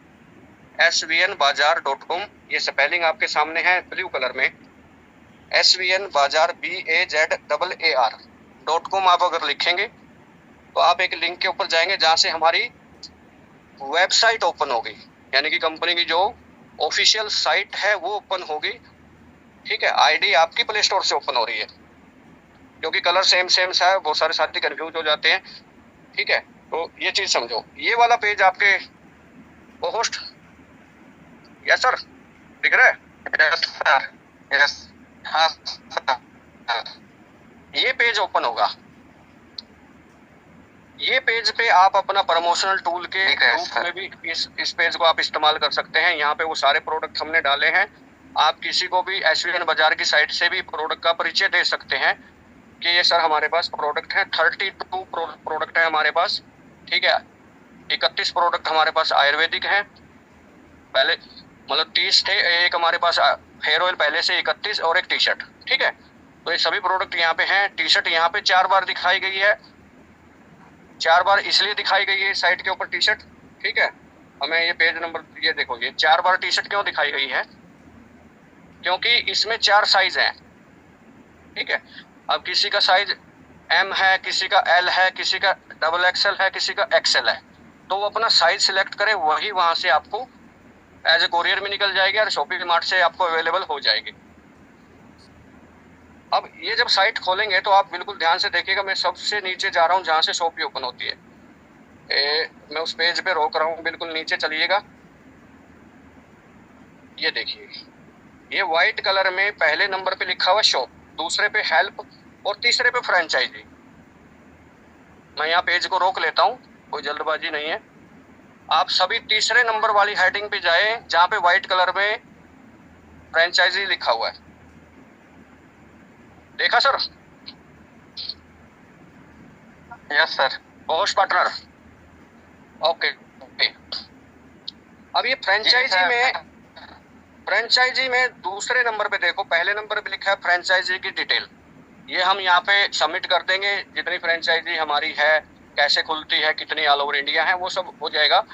svnbazaar.com। ये स्पेलिंग आपके सामने है ब्लू कलर में, svnbazaar BAZAAR.com। आप अगर लिखेंगे तो आप एक लिंक के ऊपर जाएंगे जहां से हमारी वेबसाइट ओपन होगी, यानी कि कंपनी की जो ऑफिशियल साइट है वो ओपन होगी। ठीक है, आईडी आपकी प्ले स्टोर से ओपन हो रही है, क्योंकि कलर सेम सेम सा है, बहुत सारे साथी कंफ्यूज हो जाते हैं। ठीक है, तो ये चीज समझो। ये वाला पेज आपके होस्ट, यस सर, दिख रहा है? यस सर, यस, हाँ सर। ये पेज ओपन होगा। ये पेज पे आप अपना प्रमोशनल टूल के रूप में भी इस पेज को आप इस्तेमाल कर सकते हैं। यहाँ पे वो सारे प्रोडक्ट हमने डाले हैं। आप किसी को भी SVN बाजार की साइट से भी प्रोडक्ट का परिचय दे सकते हैं कि ये सर हमारे पास प्रोडक्ट है। 32 प्रोडक्ट है हमारे पास। ठीक है, 31 प्रोडक्ट हमारे पास आयुर्वेदिक हैं, पहले मतलब 30 थे, एक हमारे पास हेयर ऑयल पहले से 31 और एक टी शर्ट। ठीक है, तो ये सभी प्रोडक्ट यहाँ पे हैं। टी शर्ट यहाँ पे 4 बार दिखाई गई है, 4 बार इसलिए दिखाई गई है साइट के ऊपर टी शर्ट। ठीक है, हमें ये पेज नंबर, ये देखो, ये 4 बार टी शर्ट क्यों दिखाई गई है, क्योंकि इसमें 4 साइज हैं। ठीक है, अब किसी का साइज M है, किसी का L है, किसी का XXL है, किसी का XL है, तो वो अपना साइज सिलेक्ट करे, वही वहां से आपको एज ए कोरियर में निकल जाएगी और शॉपिंग मार्ट से आपको अवेलेबल हो जाएगी। अब ये जब साइट खोलेंगे तो आप बिल्कुल ध्यान से देखिएगा। मैं सबसे नीचे जा रहा हूँ जहाँ से शॉपिंग ओपन होती है। मैं उस पेज पे रोक रहा हूँ, बिल्कुल नीचे चलिएगा। ये देखिए, ये व्हाइट कलर में पहले नंबर पे लिखा हुआ शॉप, दूसरे पे हेल्प और तीसरे पे फ्रेंचाइजी। मैं यहाँ पेज को रोक लेता हूँ, कोई जल्दबाजी नहीं है। आप सभी तीसरे नंबर वाली हेडिंग पे जाए जहाँ पे व्हाइट कलर में फ्रेंचाइजी लिखा हुआ है। देखा sir? Yes sir. Host partner, okay. अब ये फ्रेंचाइजी में दूसरे नंबर पे देखो, पहले नंबर पे लिखा है फ्रेंचाइजी की डिटेल। ये हम यहाँ पे सबमिट कर देंगे, जितनी फ्रेंचाइजी हमारी है, कैसे खुलती है, कितनी ऑल ओवर इंडिया है, वो सब हो जाएगा।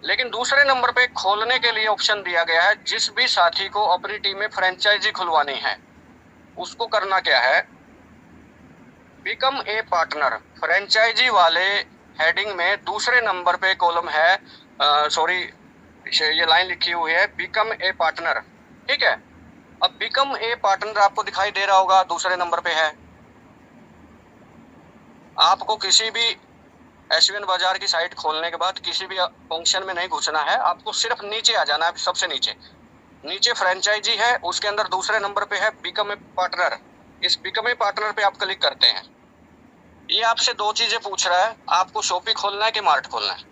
लेकिन दूसरे नंबर पे खोलने के लिए ऑप्शन दिया गया है, जिस भी साथी को अपनी टीम में फ्रेंचाइजी खुलवानी है उसको करना क्या है, बिकम ए पार्टनर। फ्रेंचाइजी वाले हेडिंग में दूसरे नंबर पे कॉलम है, सॉरी ये लाइन लिखी हुई है, बिकम ए पार्टनर। ठीक है, अब बिकम ए पार्टनर आपको दिखाई दे रहा होगा, दूसरे नंबर पे है। आपको किसी भी SVN बाजार की साइट खोलने के बाद किसी भी फंक्शन में नहीं घुसना है, आपको सिर्फ नीचे आ जाना है। सबसे नीचे फ्रेंचाइजी है, उसके अंदर दूसरे नंबर पे है बिकम ए पार्टनर। इस बिकम ए पार्टनर पे आप क्लिक करते हैं। ये आपसे 2 चीजें पूछ रहा है, आपको शॉपी खोलना है कि मार्ट खोलना है।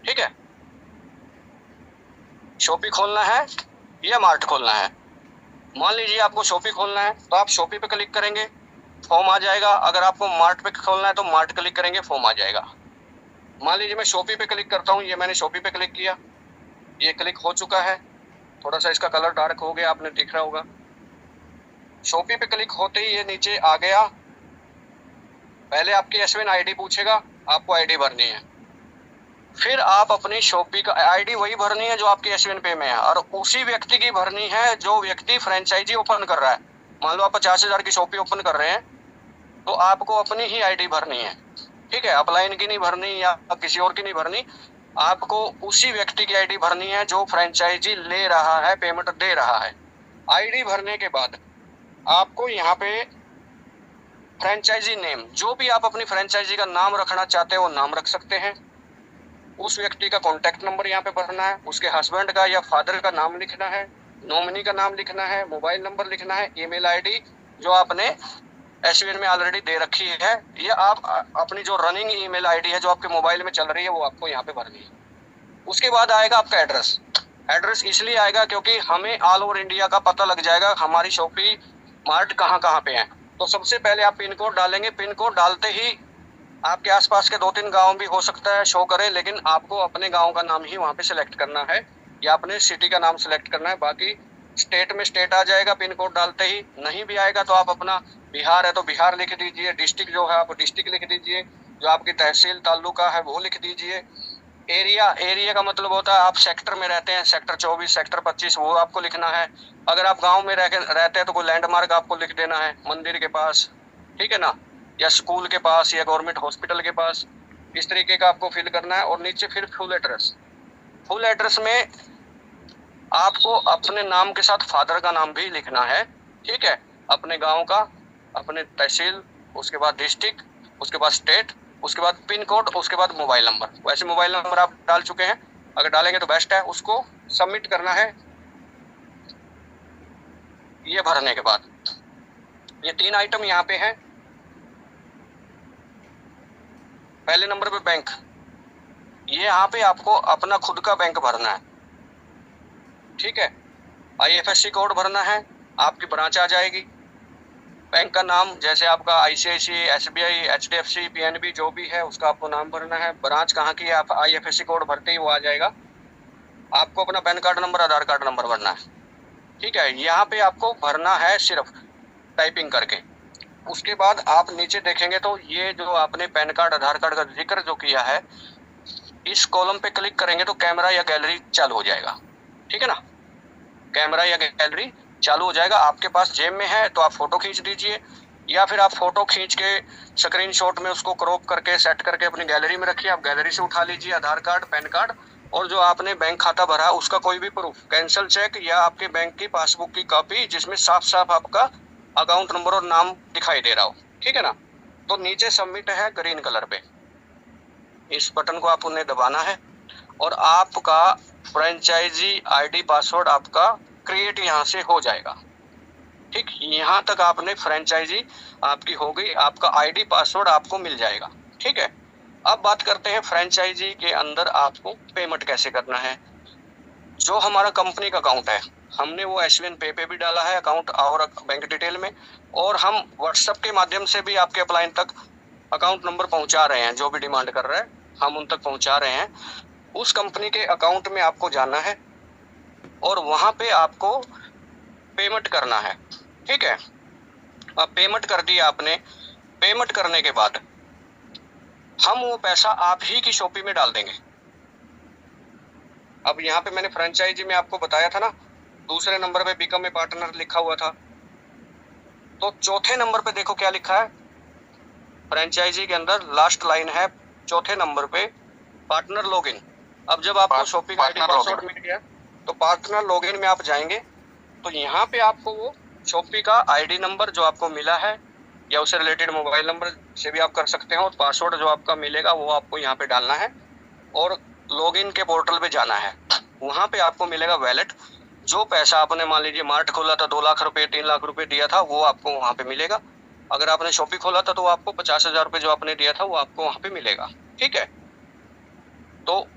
ठीक है, शॉपी खोलना है या मार्ट खोलना है। मान लीजिए आपको शॉपी खोलना है तो आप शॉपी पे क्लिक करेंगे, फॉर्म आ जाएगा। अगर आपको मार्ट पे खोलना है तो मार्ट क्लिक करेंगे, फॉर्म आ जाएगा। मान लीजिए मैं शॉपी पे क्लिक करता हूँ, ये मैंने शॉपी पे क्लिक किया, ये क्लिक हो चुका है। थोड़ा सा इसका कलर डार्क हो गया, आपने दिख रहा होगा। शॉपी पे क्लिक होते ही ये नीचे आ गया। पहले आपकी SVN ID पूछेगा, आपको ID भरनी है। फिर आप अपनी शॉपी का ID वही भरनी है जो आपकी SVN पे में है, और उसी व्यक्ति की भरनी है जो व्यक्ति फ्रेंचाइजी ओपन कर रहा है। मान लो आप 50,000 की शॉपी ओपन कर रहे हैं तो आपको अपनी ही ID भरनी है। ठीक है, अपलाइन की नहीं भरनी या किसी और की नहीं भरनी, आपको उसी व्यक्ति की ID भरनी है जो फ्रेंचाइजी ले रहा है, पेमेंट दे रहा है। ID भरने के बाद आपको यहाँ पे फ्रेंचाइजी नेम, जो भी आप अपनी फ्रेंचाइजी का नाम रखना चाहते हैं वो नाम रख सकते हैं। उस व्यक्ति का कॉन्टैक्ट नंबर यहाँ पे भरना है, उसके हस्बैंड का या फादर का नाम लिखना है, नॉमिनी का नाम लिखना है, मोबाइल नंबर लिखना है, ईमेल ID जो आपने SVN में ऑलरेडी दे रखी है, या आप अपनी जो रनिंग ईमेल ID है जो आपके मोबाइल में चल रही है वो आपको यहाँ पे भरनी है। उसके बाद आएगा आपका एड्रेस इसलिए आएगा क्योंकि हमें ऑल ओवर इंडिया का पता लग जाएगा हमारी शॉपी मार्ट कहाँ पे है। तो सबसे पहले आप पिन कोड डालेंगे। पिन कोड डालते ही आपके आसपास के 2-3 गांव भी हो सकता है शो करे, लेकिन आपको अपने गांव का नाम ही वहाँ पे सिलेक्ट करना है या अपने सिटी का नाम सिलेक्ट करना है। बाकी स्टेट में स्टेट आ जाएगा पिन कोड डालते ही। नहीं भी आएगा तो आप अपना बिहार है तो बिहार लिख दीजिए, डिस्ट्रिक्ट जो है आप डिस्ट्रिक्ट लिख दीजिए, जो आपकी तहसील तालुका है वो लिख दीजिए। एरिया का मतलब होता है आप सेक्टर में रहते हैं, सेक्टर 24, सेक्टर 25, वो आपको लिखना है। अगर आप गांव में रहते हैं तो कोई लैंडमार्क आपको लिख देना है, मंदिर के पास, ठीक है ना, या स्कूल के पास या गवर्नमेंट हॉस्पिटल के पास, इस तरीके का आपको फिल करना है। और नीचे फिर फुल एड्रेस। फुल एड्रेस में आपको अपने नाम के साथ फादर का नाम भी लिखना है, ठीक है, अपने गाँव का, अपने तहसील, उसके बाद डिस्ट्रिक्ट, उसके बाद स्टेट, उसके बाद पिन कोड, उसके बाद मोबाइल नंबर। वैसे मोबाइल नंबर आप डाल चुके हैं, अगर डालेंगे तो बेस्ट है। उसको सबमिट करना है। ये भरने के बाद ये 3 आइटम यहाँ पे हैं। पहले नंबर पे बैंक, ये यहाँ पे आपको अपना खुद का बैंक भरना है, ठीक है। IFSC कोड भरना है, आपकी ब्रांच आ जाएगी। बैंक का नाम, जैसे आपका ICICI, SBI, HDFC, PNB जो भी है उसका आपको नाम भरना है। ब्रांच कहाँ की है, आप IFSC कोड भरते ही वो आ जाएगा। आपको अपना पैन कार्ड नंबर, आधार कार्ड नंबर भरना है, ठीक है। यहाँ पे आपको भरना है सिर्फ टाइपिंग करके। उसके बाद आप नीचे देखेंगे तो ये जो आपने पैन कार्ड, आधार कार्ड का जिक्र जो किया है, इस कॉलम पे क्लिक करेंगे तो कैमरा या गैलरी चालू हो जाएगा, ठीक है ना। कैमरा या गैलरी चालू हो जाएगा। आपके पास जेब में है तो आप फोटो खींच दीजिए, या फिर आप फोटो खींच के स्क्रीनशॉट में उसको क्रॉप करके सेट करके अपनी गैलरी में रखिए। आप गैलरी से उठा लीजिए आधार कार्ड, पैन कार्ड, और जो आपने बैंक खाता भरा है उसका कोई भी प्रूफ, कैंसिल चेक या आपके बैंक की पासबुक की कॉपी जिसमें साफ साफ आपका अकाउंट नंबर और नाम दिखाई दे रहा हो, ठीक है ना। तो नीचे सबमिट है ग्रीन कलर पे, इस बटन को आप उन्हें दबाना है और आपका फ्रेंचाइजी ID पासवर्ड आपका क्रिएट यहाँ से हो जाएगा, ठीक। यहाँ तक आपने फ्रेंचाइजी आपकी हो गई, आपका ID पासवर्ड आपको मिल जाएगा, ठीक है। अब बात करते हैं फ्रेंचाइजी के अंदर आपको पेमेंट कैसे करना है। जो हमारा कंपनी का अकाउंट है, हमने वो SVN पे भी डाला है अकाउंट और बैंक डिटेल में, और हम व्हाट्सएप के माध्यम से भी आपके अपलाइन तक अकाउंट नंबर पहुंचा रहे हैं। जो भी डिमांड कर रहे हैं हम उन तक पहुंचा रहे हैं। उस कंपनी के अकाउंट में आपको जाना है और वहां पे आपको पेमेंट करना है, ठीक है। अब पेमेंट कर दिया आपने। पेमेंट करने के बाद हम वो पैसा आप ही की शॉपी में डाल देंगे। अब यहाँ पे मैंने फ्रेंचाइजी में आपको बताया था ना, दूसरे नंबर पे बिकम ए पार्टनर लिखा हुआ था, तो चौथे नंबर पे देखो क्या लिखा है। फ्रेंचाइजी के अंदर लास्ट लाइन है चौथे नंबर पे, पार्टनर लॉगिन। अब जब आपको शॉपिंग ID पासवर्ड मिल गया तो पार्टनर लॉगिन में आप जाएंगे तो यहाँ पे आपको वो शॉपी का ID नंबर जो आपको मिला है या उससे रिलेटेड मोबाइल नंबर से भी आप कर सकते हैं, और पासवर्ड जो आपका मिलेगा वो आपको यहाँ पे डालना है और लॉगिन के पोर्टल पे जाना है। वहाँ पे आपको मिलेगा वैलेट। जो पैसा आपने मान लीजिए मार्ट खोला था 2 लाख रुपए 3 लाख रुपए दिया था वो आपको वहाँ पे मिलेगा। अगर आपने शॉपी खोला था तो आपको 50,000 रुपये जो आपने दिया था वो आपको वहाँ पे मिलेगा, ठीक है। तो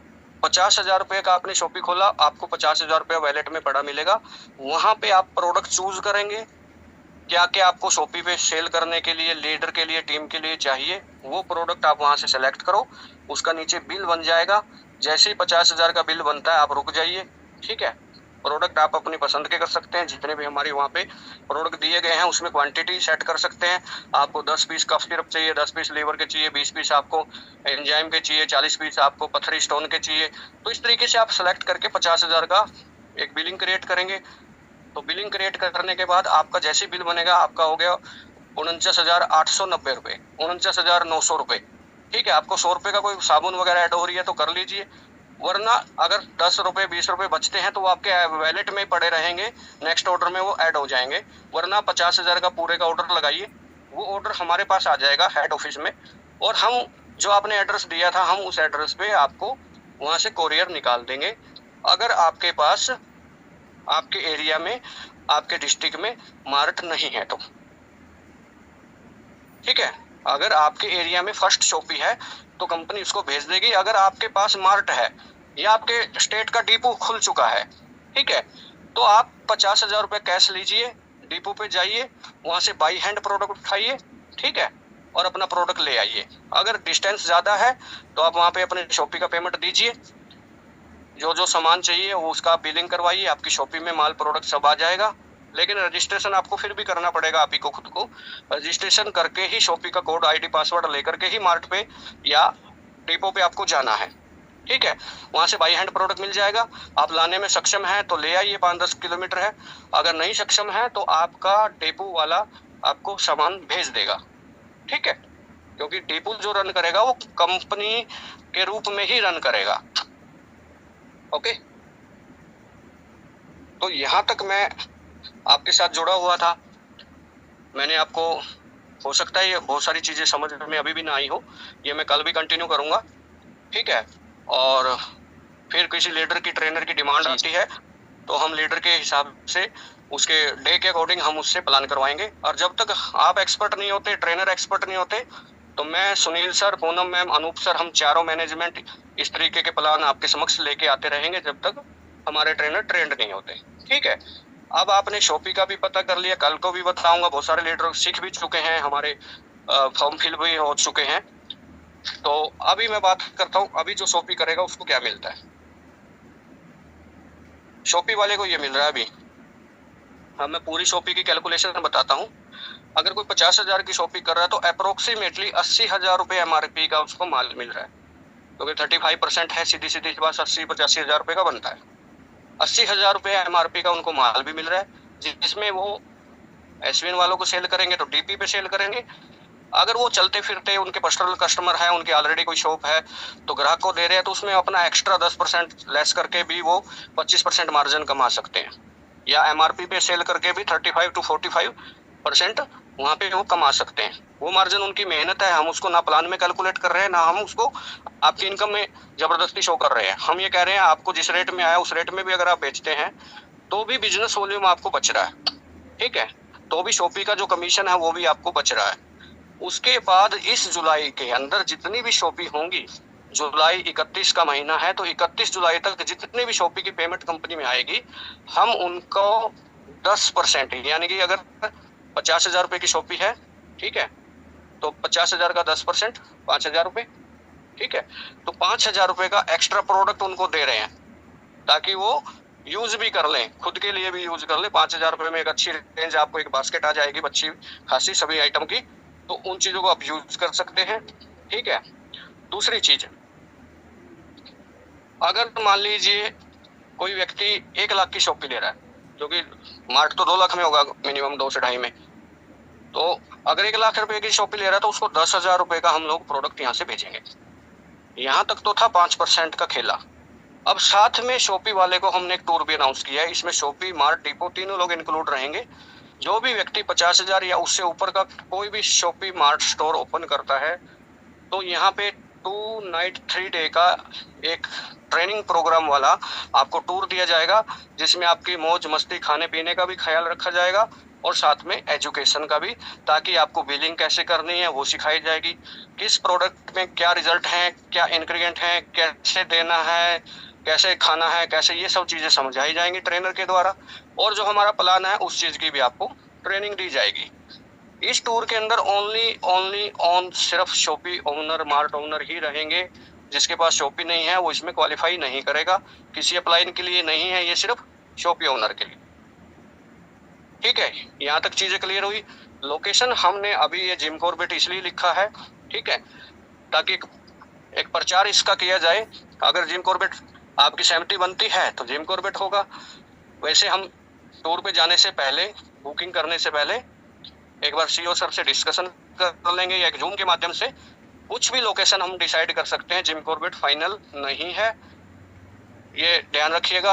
50,000 रुपये का आपने शॉपी खोला, आपको 50,000 रुपये वैलेट में पड़ा मिलेगा। वहाँ पे आप प्रोडक्ट चूज करेंगे क्या क्या आपको शॉपी पे सेल करने के लिए, लीडर के लिए, टीम के लिए चाहिए, वो प्रोडक्ट आप वहाँ से सेलेक्ट करो। उसका नीचे बिल बन जाएगा। जैसे ही 50,000 का बिल बनता है आप रुक जाइए, ठीक है। प्रोडक्ट आप अपनी पसंद के कर सकते हैं, जितने भी हमारे वहाँ पे प्रोडक्ट दिए गए हैं उसमें क्वांटिटी सेट कर सकते हैं। आपको 10 पीस कफ सिरप चाहिए, 10 पीस लीवर के चाहिए, 20 पीस आपको एंजाइम के चाहिए, 40 पीस आपको पथरी स्टोन के चाहिए। तो इस तरीके से आप सेलेक्ट करके 50,000 का एक बिलिंग क्रिएट करेंगे। तो बिलिंग क्रिएट करने के बाद आपका जैसे बिल बनेगा आपका हो गया 49,890 रुपये, 49,900 रुपये, ठीक है। आपको 100 रुपये का कोई साबुन वगैरह ऐड हो रही है तो कर लीजिए, वरना अगर 10 रुपये 20 रुपये बचते हैं तो वो आपके वैलेट में पड़े रहेंगे, नेक्स्ट ऑर्डर में वो ऐड हो जाएंगे। वरना 50,000 का पूरे का ऑर्डर लगाइए, वो ऑर्डर हमारे पास आ जाएगा हेड ऑफिस में, और हम जो आपने एड्रेस दिया था हम उस एड्रेस पे आपको वहाँ से कोरियर निकाल देंगे। अगर आपके पास आपके एरिया में, आपके डिस्ट्रिक्ट में मार्ट नहीं है तो, ठीक है। अगर आपके एरिया में फर्स्ट शॉपी है तो कंपनी उसको भेज देगी। अगर आपके पास मार्ट है या आपके स्टेट का डिपो खुल चुका है, ठीक है, तो आप 50,000 रुपये कैश लीजिए, डिपो पे जाइए, वहाँ से बाई हैंड प्रोडक्ट उठाइए, ठीक है, और अपना प्रोडक्ट ले आइए। अगर डिस्टेंस ज़्यादा है तो आप वहाँ पे अपने शॉपी का पेमेंट दीजिए, जो जो सामान चाहिए वो उसका बिलिंग करवाइए, आपकी शॉपी में माल प्रोडक्ट सब आ जाएगा। लेकिन रजिस्ट्रेशन आपको फिर भी करना पड़ेगा आप ही को, खुद को रजिस्ट्रेशन करके ही शॉपी का कोड आईडी पासवर्ड लेकर के ही मार्ट पे या डिपो पे आपको जाना है। ठीक है, वहां से बाई हैंड प्रोडक्ट मिल जाएगा। आप लाने में सक्षम है तो ले आइए, 5-10 किलोमीटर है। अगर नहीं सक्षम है तो आपका डिपो वाला आपको सामान भेज देगा। ठीक है, क्योंकि डिपो जो रन करेगा वो कंपनी के रूप में ही रन करेगा। ओके, तो यहां तक मैं आपके साथ जुड़ा हुआ था। मैंने आपको, हो सकता है ये बहुत सारी चीजें समझ में अभी भी ना आई हो, ये मैं कल भी कंटिन्यू करूंगा। ठीक है, और फिर किसी लीडर की, ट्रेनर की डिमांड आती है तो हम लीडर के हिसाब से उसके डे के अकॉर्डिंग हम उससे प्लान करवाएंगे। और जब तक आप एक्सपर्ट नहीं होते, ट्रेनर एक्सपर्ट नहीं होते, तो मैं, Sunil sir, Poonam ma'am, Anup sir, हम चारों मैनेजमेंट इस तरीके के प्लान आपके समक्ष लेके आते रहेंगे जब तक हमारे ट्रेनर ट्रेंड नहीं होते। ठीक है, अब आपने शॉपी का भी पता कर लिया, कल को भी बताऊंगा। बहुत सारे लीडर सीख भी चुके हैं, हमारे फॉर्म फिल भी हो चुके हैं। तो अभी मैं बात करता हूँ, अभी जो शॉपी करेगा उसको क्या मिलता है। शॉपी वाले को ये मिल रहा है अभी। हाँ, मैं पूरी शॉपी की कैलकुलेशन बताता हूँ। अगर कोई 50,000 की शॉपी कर रहा है तो अप्रोक्सीमेटली 80,000 रुपये MRP का उसको माल मिल रहा है, क्योंकि 35% है, सीधी सीधी बात 80-85,000 रुपये का बनता है। 80,000 रुपये MRP का उनको माल भी मिल रहा है, जिसमें वो SVN वालों को सेल करेंगे तो DP पे सेल करेंगे। अगर वो चलते फिरते उनके पर्सनल कस्टमर है, उनके ऑलरेडी कोई शॉप है तो ग्राहक को दे रहे हैं, तो उसमें अपना एक्स्ट्रा 10% लेस करके भी वो 25% मार्जिन कमा सकते हैं, या MRP पे सेल करके भी 35 to 45% वहाँ पे वो कमा सकते हैं। वो मार्जिन उनकी मेहनत है, हम उसको ना प्लान में कैलकुलेट कर रहे हैं, ना हम उसको आपकी इनकम में जबरदस्ती शो कर रहे हैं। हम ये कह रहे हैं आपको जिस रेट में आया उस रेट में भी अगर आप बेचते हैं तो भी बिजनेस वॉल्यूम आपको बच रहा है। ठीक है, तो भी शॉपी का जो कमीशन है वो भी आपको बच रहा है। उसके बाद इस जुलाई के अंदर जितनी भी शॉपी होंगी, जुलाई 31 का महीना है, तो 31 जुलाई तक जितने भी शॉपी की पेमेंट कंपनी में आएगी, हम उनको 10%, यानी कि अगर 50,000 रुपये की शॉपी है, ठीक है, तो 50,000 का 10% 5,000 रुपये। ठीक है, तो 5,000 रुपये का एक्स्ट्रा प्रोडक्ट उनको दे रहे हैं ताकि वो यूज भी कर लें, खुद के लिए भी यूज कर लें। 5,000 रुपये में एक अच्छी रेंज, आपको एक बास्केट आ जाएगी अच्छी खासी सभी आइटम की, तो उन चीजों को आप यूज कर सकते हैं। ठीक है, दूसरी चीज, अगर मान लीजिए कोई व्यक्ति 1 लाख की शॉपी ले रहा है, जो कि मार्ट तो 2 लाख में होगा मिनिमम, 2 से 2.5 में, तो अगर 1 लाख रुपए की शॉपी ले रहा है तो उसको 10,000 रुपए का हम लोग प्रोडक्ट यहाँ से भेजेंगे। यहाँ तक तो था 5% का खेला। अब साथ में शॉपी वाले को हमने एक टूर भी अनाउंस किया है, इसमें शॉपी, मार्ट, डिपो तीनों लोग इंक्लूड रहेंगे। जो भी व्यक्ति 50,000 या उससे ऊपर का कोई भी शॉपी मार्ट स्टोर ओपन करता है तो यहाँ पे 2 नाइट 3 डे का एक ट्रेनिंग प्रोग्राम वाला आपको टूर दिया जाएगा, जिसमें आपकी मौज मस्ती, खाने पीने का भी ख्याल रखा जाएगा और साथ में एजुकेशन का भी, ताकि आपको बिलिंग कैसे करनी है वो सिखाई जाएगी, किस प्रोडक्ट में क्या रिजल्ट है, क्या इंग्रेडिएंट है, कैसे देना है, कैसे खाना है, कैसे, ये सब चीज़ें समझाई जाएंगी ट्रेनर के द्वारा। और जो हमारा प्लान है उस चीज़ की भी आपको ट्रेनिंग दी जाएगी। इस टूर के अंदर ओनली ऑन सिर्फ शॉपी ओनर, मार्ट ओनर ही रहेंगे। जिसके पास शॉपी नहीं है वो इसमें क्वालिफाई नहीं करेगा, किसी अप्लाई के लिए नहीं है, ये सिर्फ शॉपी ओनर के लिए। ठीक है, यहाँ तक चीजें क्लियर हुई। लोकेशन हमने अभी ये जिम कॉर्बेट इसलिए लिखा है, ठीक है, ताकि एक प्रचार इसका किया जाए। अगर जिम कॉर्बेट आपकी सहमति बनती है तो जिम कॉर्बेट होगा। वैसे हम टूर पे जाने से पहले, बुकिंग करने से पहले एक बार CEO सर से डिस्कशन कर लेंगे, या एक जूम के माध्यम से कुछ भी लोकेशन हम डिसाइड कर सकते हैं। जिम कॉर्बेट फाइनल नहीं है, ये ध्यान रखिएगा।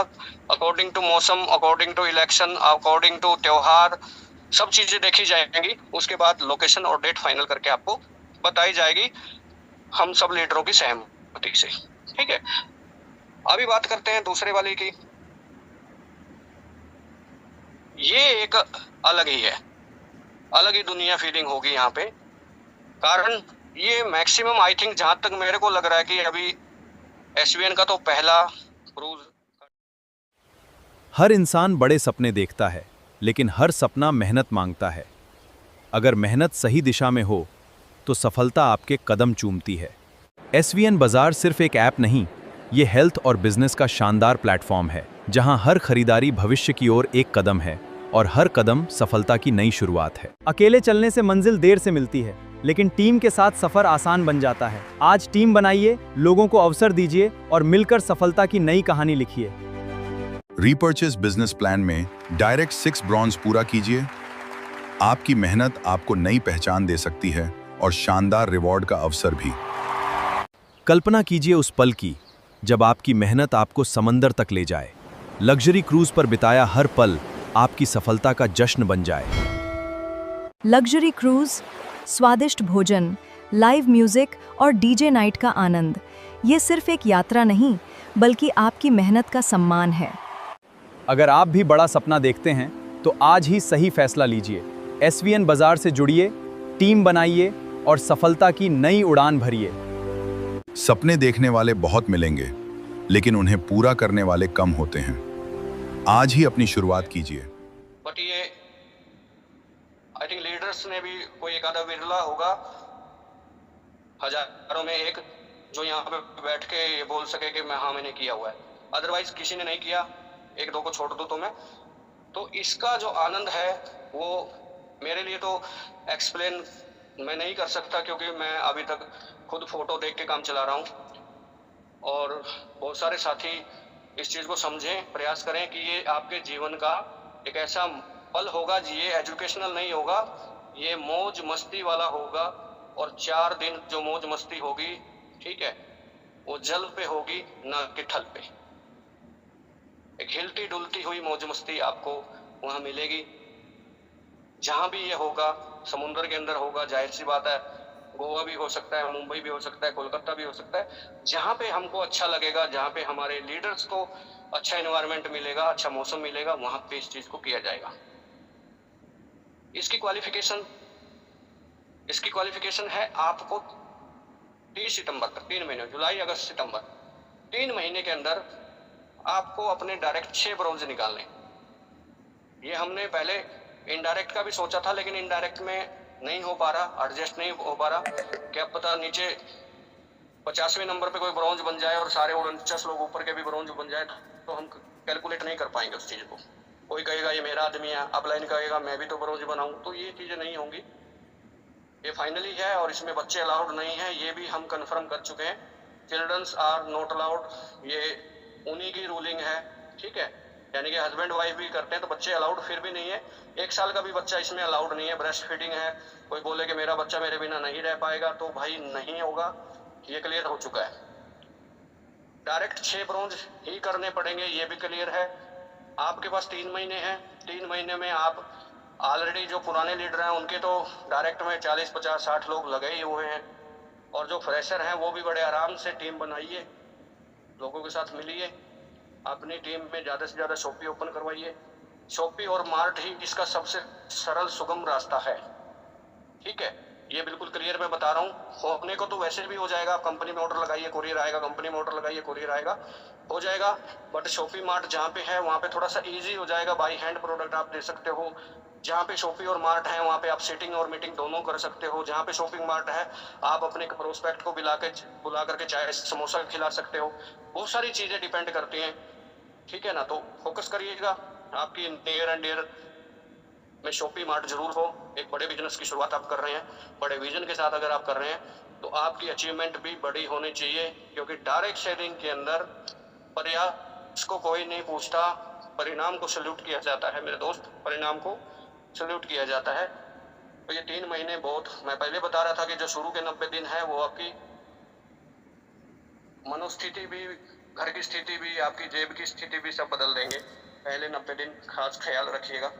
अकॉर्डिंग टू मौसम, according to election, according to त्योहार, सब चीजें देखी जाएंगी। उसके बाद लोकेशन और डेट फाइनल करके आपको बताई जाएगी, हम सब लीडरों की सहमति से। ठीक है, अभी बात करते हैं दूसरे वाले की। ये एक अलग ही है, अलग ही दुनिया फीलिंग होगी यहाँ पे। कारण ये मैक्सिमम, आई थिंक, जहां तक मेरे को लग रहा है कि अभी SVN का तो पहला क्रूज। हर इंसान बड़े सपने देखता है, लेकिन हर सपना मेहनत मांगता है। अगर मेहनत सही दिशा में हो तो सफलता आपके कदम चूमती है। SVN बाजार सिर्फ एक ऐप नहीं, ये हेल्थ और बिजनेस का शानदार प्लेटफॉर्म है, जहां हर खरीदारी भविष्य की ओर एक कदम है। और हर कदम सफलता की नई शुरुआत है। अकेले चलने से मंजिल देर से मिलती है, लेकिन टीम के साथ सफर आसान बन जाता है। आज टीम बनाइए, लोगों को अवसर दीजिए और मिलकर सफलता की नई कहानी लिखिए। रीपर्चेस बिजनेस प्लान में डायरेक्ट 6 ब्रॉन्ज पूरा कीजिए। आपकी मेहनत आपको नई पहचान दे सकती है और शानदार रिवॉर्ड का अवसर भी। कल्पना कीजिए उस पल की जब आपकी मेहनत आपको समंदर तक ले जाए, लग्जरी क्रूज पर बिताया हर पल आपकी सफलता का जश्न बन जाए। लग्जरी क्रूज, स्वादिष्ट भोजन, लाइव म्यूजिक और डीजे नाइट का आनंद, ये सिर्फ एक यात्रा नहीं बल्कि आपकी मेहनत का सम्मान है। अगर आप भी बड़ा सपना देखते हैं तो आज ही सही फैसला लीजिए। SVN बाजार से जुड़िए, टीम बनाइए और सफलता की नई उड़ान भरिए। सपने देखने वाले बहुत मिलेंगे, लेकिन उन्हें पूरा करने वाले कम होते हैं। आज ही अपनी शुरुआत कीजिए। बट ये आई थिंक लीडर्स ने भी कोई एक आधा विरला होगा, हजारों में एक, जो यहाँ पे बैठ के ये बोल सके कि मैंने किया हुआ है। अदरवाइज किसी ने नहीं किया, एक दो को छोड़ दो तो इसका जो आनंद है वो मेरे लिए तो एक्सप्लेन मैं नहीं कर सकता, क्योंकि मैं अभी तक खुद फोटो देख के काम चला रहा हूँ। और बहुत सारे साथी इस चीज़ को समझें, प्रयास करें कि ये आपके जीवन का एक ऐसा पल होगा, ये एजुकेशनल नहीं होगा, ये मौज मस्ती वाला होगा। और 4 दिन जो मौज मस्ती होगी, ठीक है, वो जल पे होगी ना कि थल पे। एक हिलती डुलती हुई मौज मस्ती आपको वहाँ मिलेगी। जहाँ भी ये होगा, समुद्र के अंदर होगा, जाहिर सी बात है, गोवा भी हो सकता है, मुंबई भी हो सकता है, कोलकाता भी हो सकता है। जहाँ पे हमको अच्छा लगेगा, जहाँ पे हमारे लीडर्स को अच्छा एनवायरनमेंट मिलेगा, अच्छा मौसम मिलेगा, वहाँ पे इस चीज़ को किया जाएगा। इसकी क्वालिफिकेशन है आपको 30 सितंबर तक, 3 महीने, जुलाई अगस्त सितंबर, 3 महीने के अंदर आपको अपने डायरेक्ट 6 ब्रॉन्ज निकालने। ये हमने पहले इनडायरेक्ट का भी सोचा था, लेकिन इनडायरेक्ट में नहीं हो पा रहा, एडजस्ट नहीं हो पा रहा। क्या पता नीचे 50वें नंबर पे कोई ब्रॉन्ज बन जाए और सारे 49 लोग ऊपर के भी ब्रॉन्ज बन जाए, तो हम कैलकुलेट नहीं कर पाएंगे उस चीज़ को। कोई कहेगा ये मेरा आदमी है, अपलाइन कहेगा मैं भी तो ब्रॉन्ज बनाऊं, तो ये चीज़ें नहीं होंगी। ये फाइनली है और इसमें बच्चे अलाउड नहीं है, ये भी हम कंफर्म कर चुके हैं। चिल्ड्रंस आर नॉट अलाउड, ये उन्हीं की रूलिंग है, ठीक है। यानी कि हस्बैंड वाइफ भी करते हैं तो बच्चे अलाउड फिर भी नहीं है। 1 साल का भी बच्चा इसमें अलाउड नहीं है। ब्रेस्ट फीडिंग है, कोई बोले कि मेरा बच्चा मेरे बिना नहीं रह पाएगा, तो भाई नहीं होगा, ये क्लियर हो चुका है। डायरेक्ट 6 ब्रॉन्ज ही करने पड़ेंगे, ये भी क्लियर है। आपके पास 3 महीने हैं, 3 महीने में आप ऑलरेडी जो पुराने लीडर हैं उनके तो डायरेक्ट में 40, 50, 60 लोग लगे ही हुए हैं। और जो फ्रेशर हैं वो भी बड़े आराम से टीम बनाइए, लोगों के साथ मिलिए, अपनी टीम में ज़्यादा से ज़्यादा शॉपी ओपन करवाइए। शॉपी और मार्ट ही इसका सबसे सरल सुगम रास्ता है, ठीक है। ये बिल्कुल क्लियर मैं बता रहा हूँ। होने को तो वैसे भी हो जाएगा, आप कंपनी में ऑर्डर लगाइए कोरियर आएगा, कंपनी में ऑर्डर लगाइए कोरियर आएगा, हो जाएगा। बट शॉपी मार्ट जहाँ पे है वहाँ पे थोड़ा सा ईजी हो जाएगा, बाई हैंड प्रोडक्ट आप दे सकते हो। जहाँ पे शॉपी और मार्ट है वहाँ पे आप सिटिंग और मीटिंग दोनों कर सकते हो। जहाँ पे शॉपिंग मार्ट है आप अपने प्रोस्पेक्ट को बुला करके चाय समोसा खिला सकते हो। बहुत सारी चीज़ें डिपेंड करती हैं, ठीक है ना। तो फोकस करिएगा, आपकी नियर एंड डियर में शॉपी मार्ट जरूर हो। एक बड़े बिजनेस की शुरुआत आप कर रहे हैं, बड़े विजन के साथ अगर आप कर रहे हैं तो आपकी अचीवमेंट भी बड़ी होनी चाहिए, क्योंकि डायरेक्ट सेलिंग के अंदर प्रयास को कोई नहीं पूछता, परिणाम को सल्यूट किया जाता है मेरे दोस्त, परिणाम को सल्यूट किया जाता है। तो ये 3 महीने बहुत, मैं पहले बता रहा था कि जो शुरू के 90 दिन है वो आपकी मनोस्थिति भी, घर की स्थिति भी, आपकी जेब की स्थिति भी सब बदल देंगे। पहले 90 दिन खास ख्याल रखिएगा।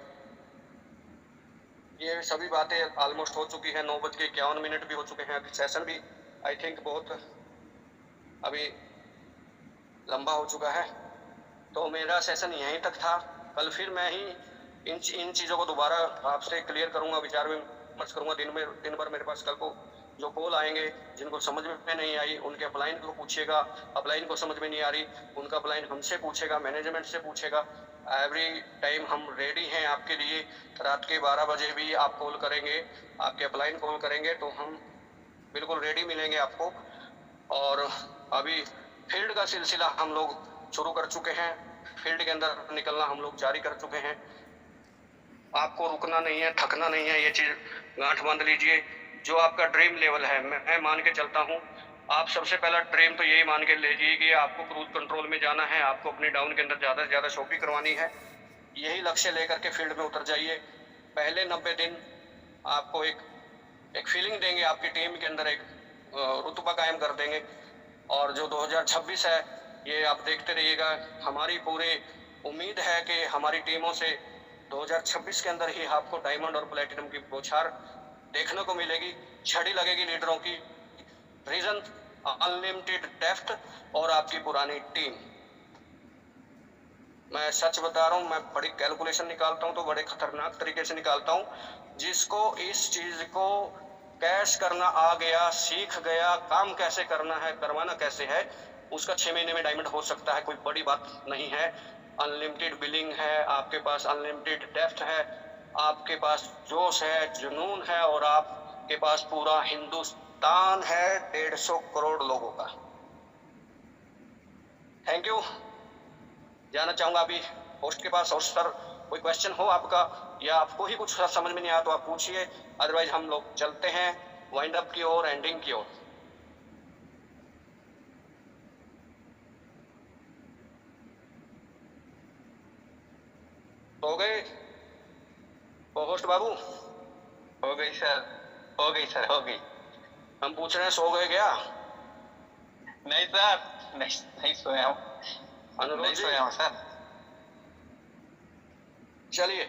ये सभी बातें ऑलमोस्ट हो चुकी है, 9:51 भी हो चुके हैं। अभी सेशन भी आई थिंक बहुत अभी लंबा हो चुका है, तो मेरा सेशन यहीं तक था। कल फिर मैं ही इन चीज़ों को दोबारा आपसे क्लियर करूँगा, विचार विमर्श करूँगा। दिन भर मेरे पास कल को जो पोल आएंगे, जिनको समझ में नहीं आई उनके अपलाइन को पूछिएगा, अपलाइन को समझ में नहीं आ रही उनका अपलाइन हमसे पूछेगा, मैनेजमेंट से पूछेगा। एवरी टाइम हम रेडी हैं आपके लिए। रात के 12 बजे भी आप कॉल करेंगे, आपके अपलाइन कॉल करेंगे तो हम बिल्कुल रेडी मिलेंगे आपको। और अभी फील्ड का सिलसिला हम लोग शुरू कर चुके हैं, फील्ड के अंदर निकलना हम लोग जारी कर चुके हैं। आपको रुकना नहीं है, थकना नहीं है, ये चीज़ गांठ बांध लीजिए। जो आपका ड्रीम लेवल है, मैं मान के चलता हूँ, आप सबसे पहला ड्रीम तो यही मान के लीजिए कि आपको क्रूज कंट्रोल में जाना है, आपको अपने डाउन के अंदर ज़्यादा से ज़्यादा शॉपिंग करवानी है। यही लक्ष्य लेकर के फील्ड में उतर जाइए। पहले 90 दिन आपको एक फीलिंग देंगे, आपकी टीम के अंदर एक रुतबा कायम कर देंगे। और जो 2026 है, ये आप देखते रहिएगा। हमारी पूरी उम्मीद है कि हमारी टीमों से 2026 के अंदर ही आपको डायमंड और प्लेटिनम की बौछार देखने को मिलेगी, झड़ी लगेगी लीडरों की। रीजन अनलिमिटेड डेप्थ और आपकी पुरानी टीम। मैं सच बता रहा हूँ, मैं बड़ी कैलकुलेशन निकालता हूँ तो बड़े खतरनाक तरीके से निकालता हूँ। जिसको इस चीज को कैश करना आ गया, सीख गया, काम कैसे करना है, करवाना कैसे है, उसका 6 महीने में डायमंड हो सकता है, कोई बड़ी बात नहीं है। अनलिमिटेड बिलिंग है, आपके पास अनलिमिटेड डेप्थ है, आपके पास जोश है, जुनून है, और आपके पास पूरा हिंदुस्तान है 150 करोड़ लोगों का। Thank you. जाना चाहूंगा अभी होस्ट के पास। होस्ट सर, कोई क्वेश्चन हो आपका, या आपको ही कुछ समझ में नहीं आया तो आप पूछिए, अदरवाइज हम लोग चलते हैं वाइंड अप की ओर, एंडिंग की ओर। हो गए होस्ट बाबू? हो गई सर, हो गई सर, हो गई। हम पूछ रहे हैं सो गए क्या? नहीं सर, नहीं सोया हूँ, अनुरोध नहीं जी, सोया हूँ सर। चलिए,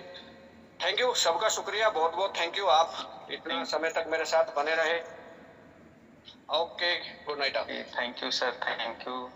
थैंक यू, सबका शुक्रिया, बहुत बहुत थैंक यू, आप इतना समय तक मेरे साथ बने रहे। ओके, गुड नाइट आप। Thank you sir, thank you.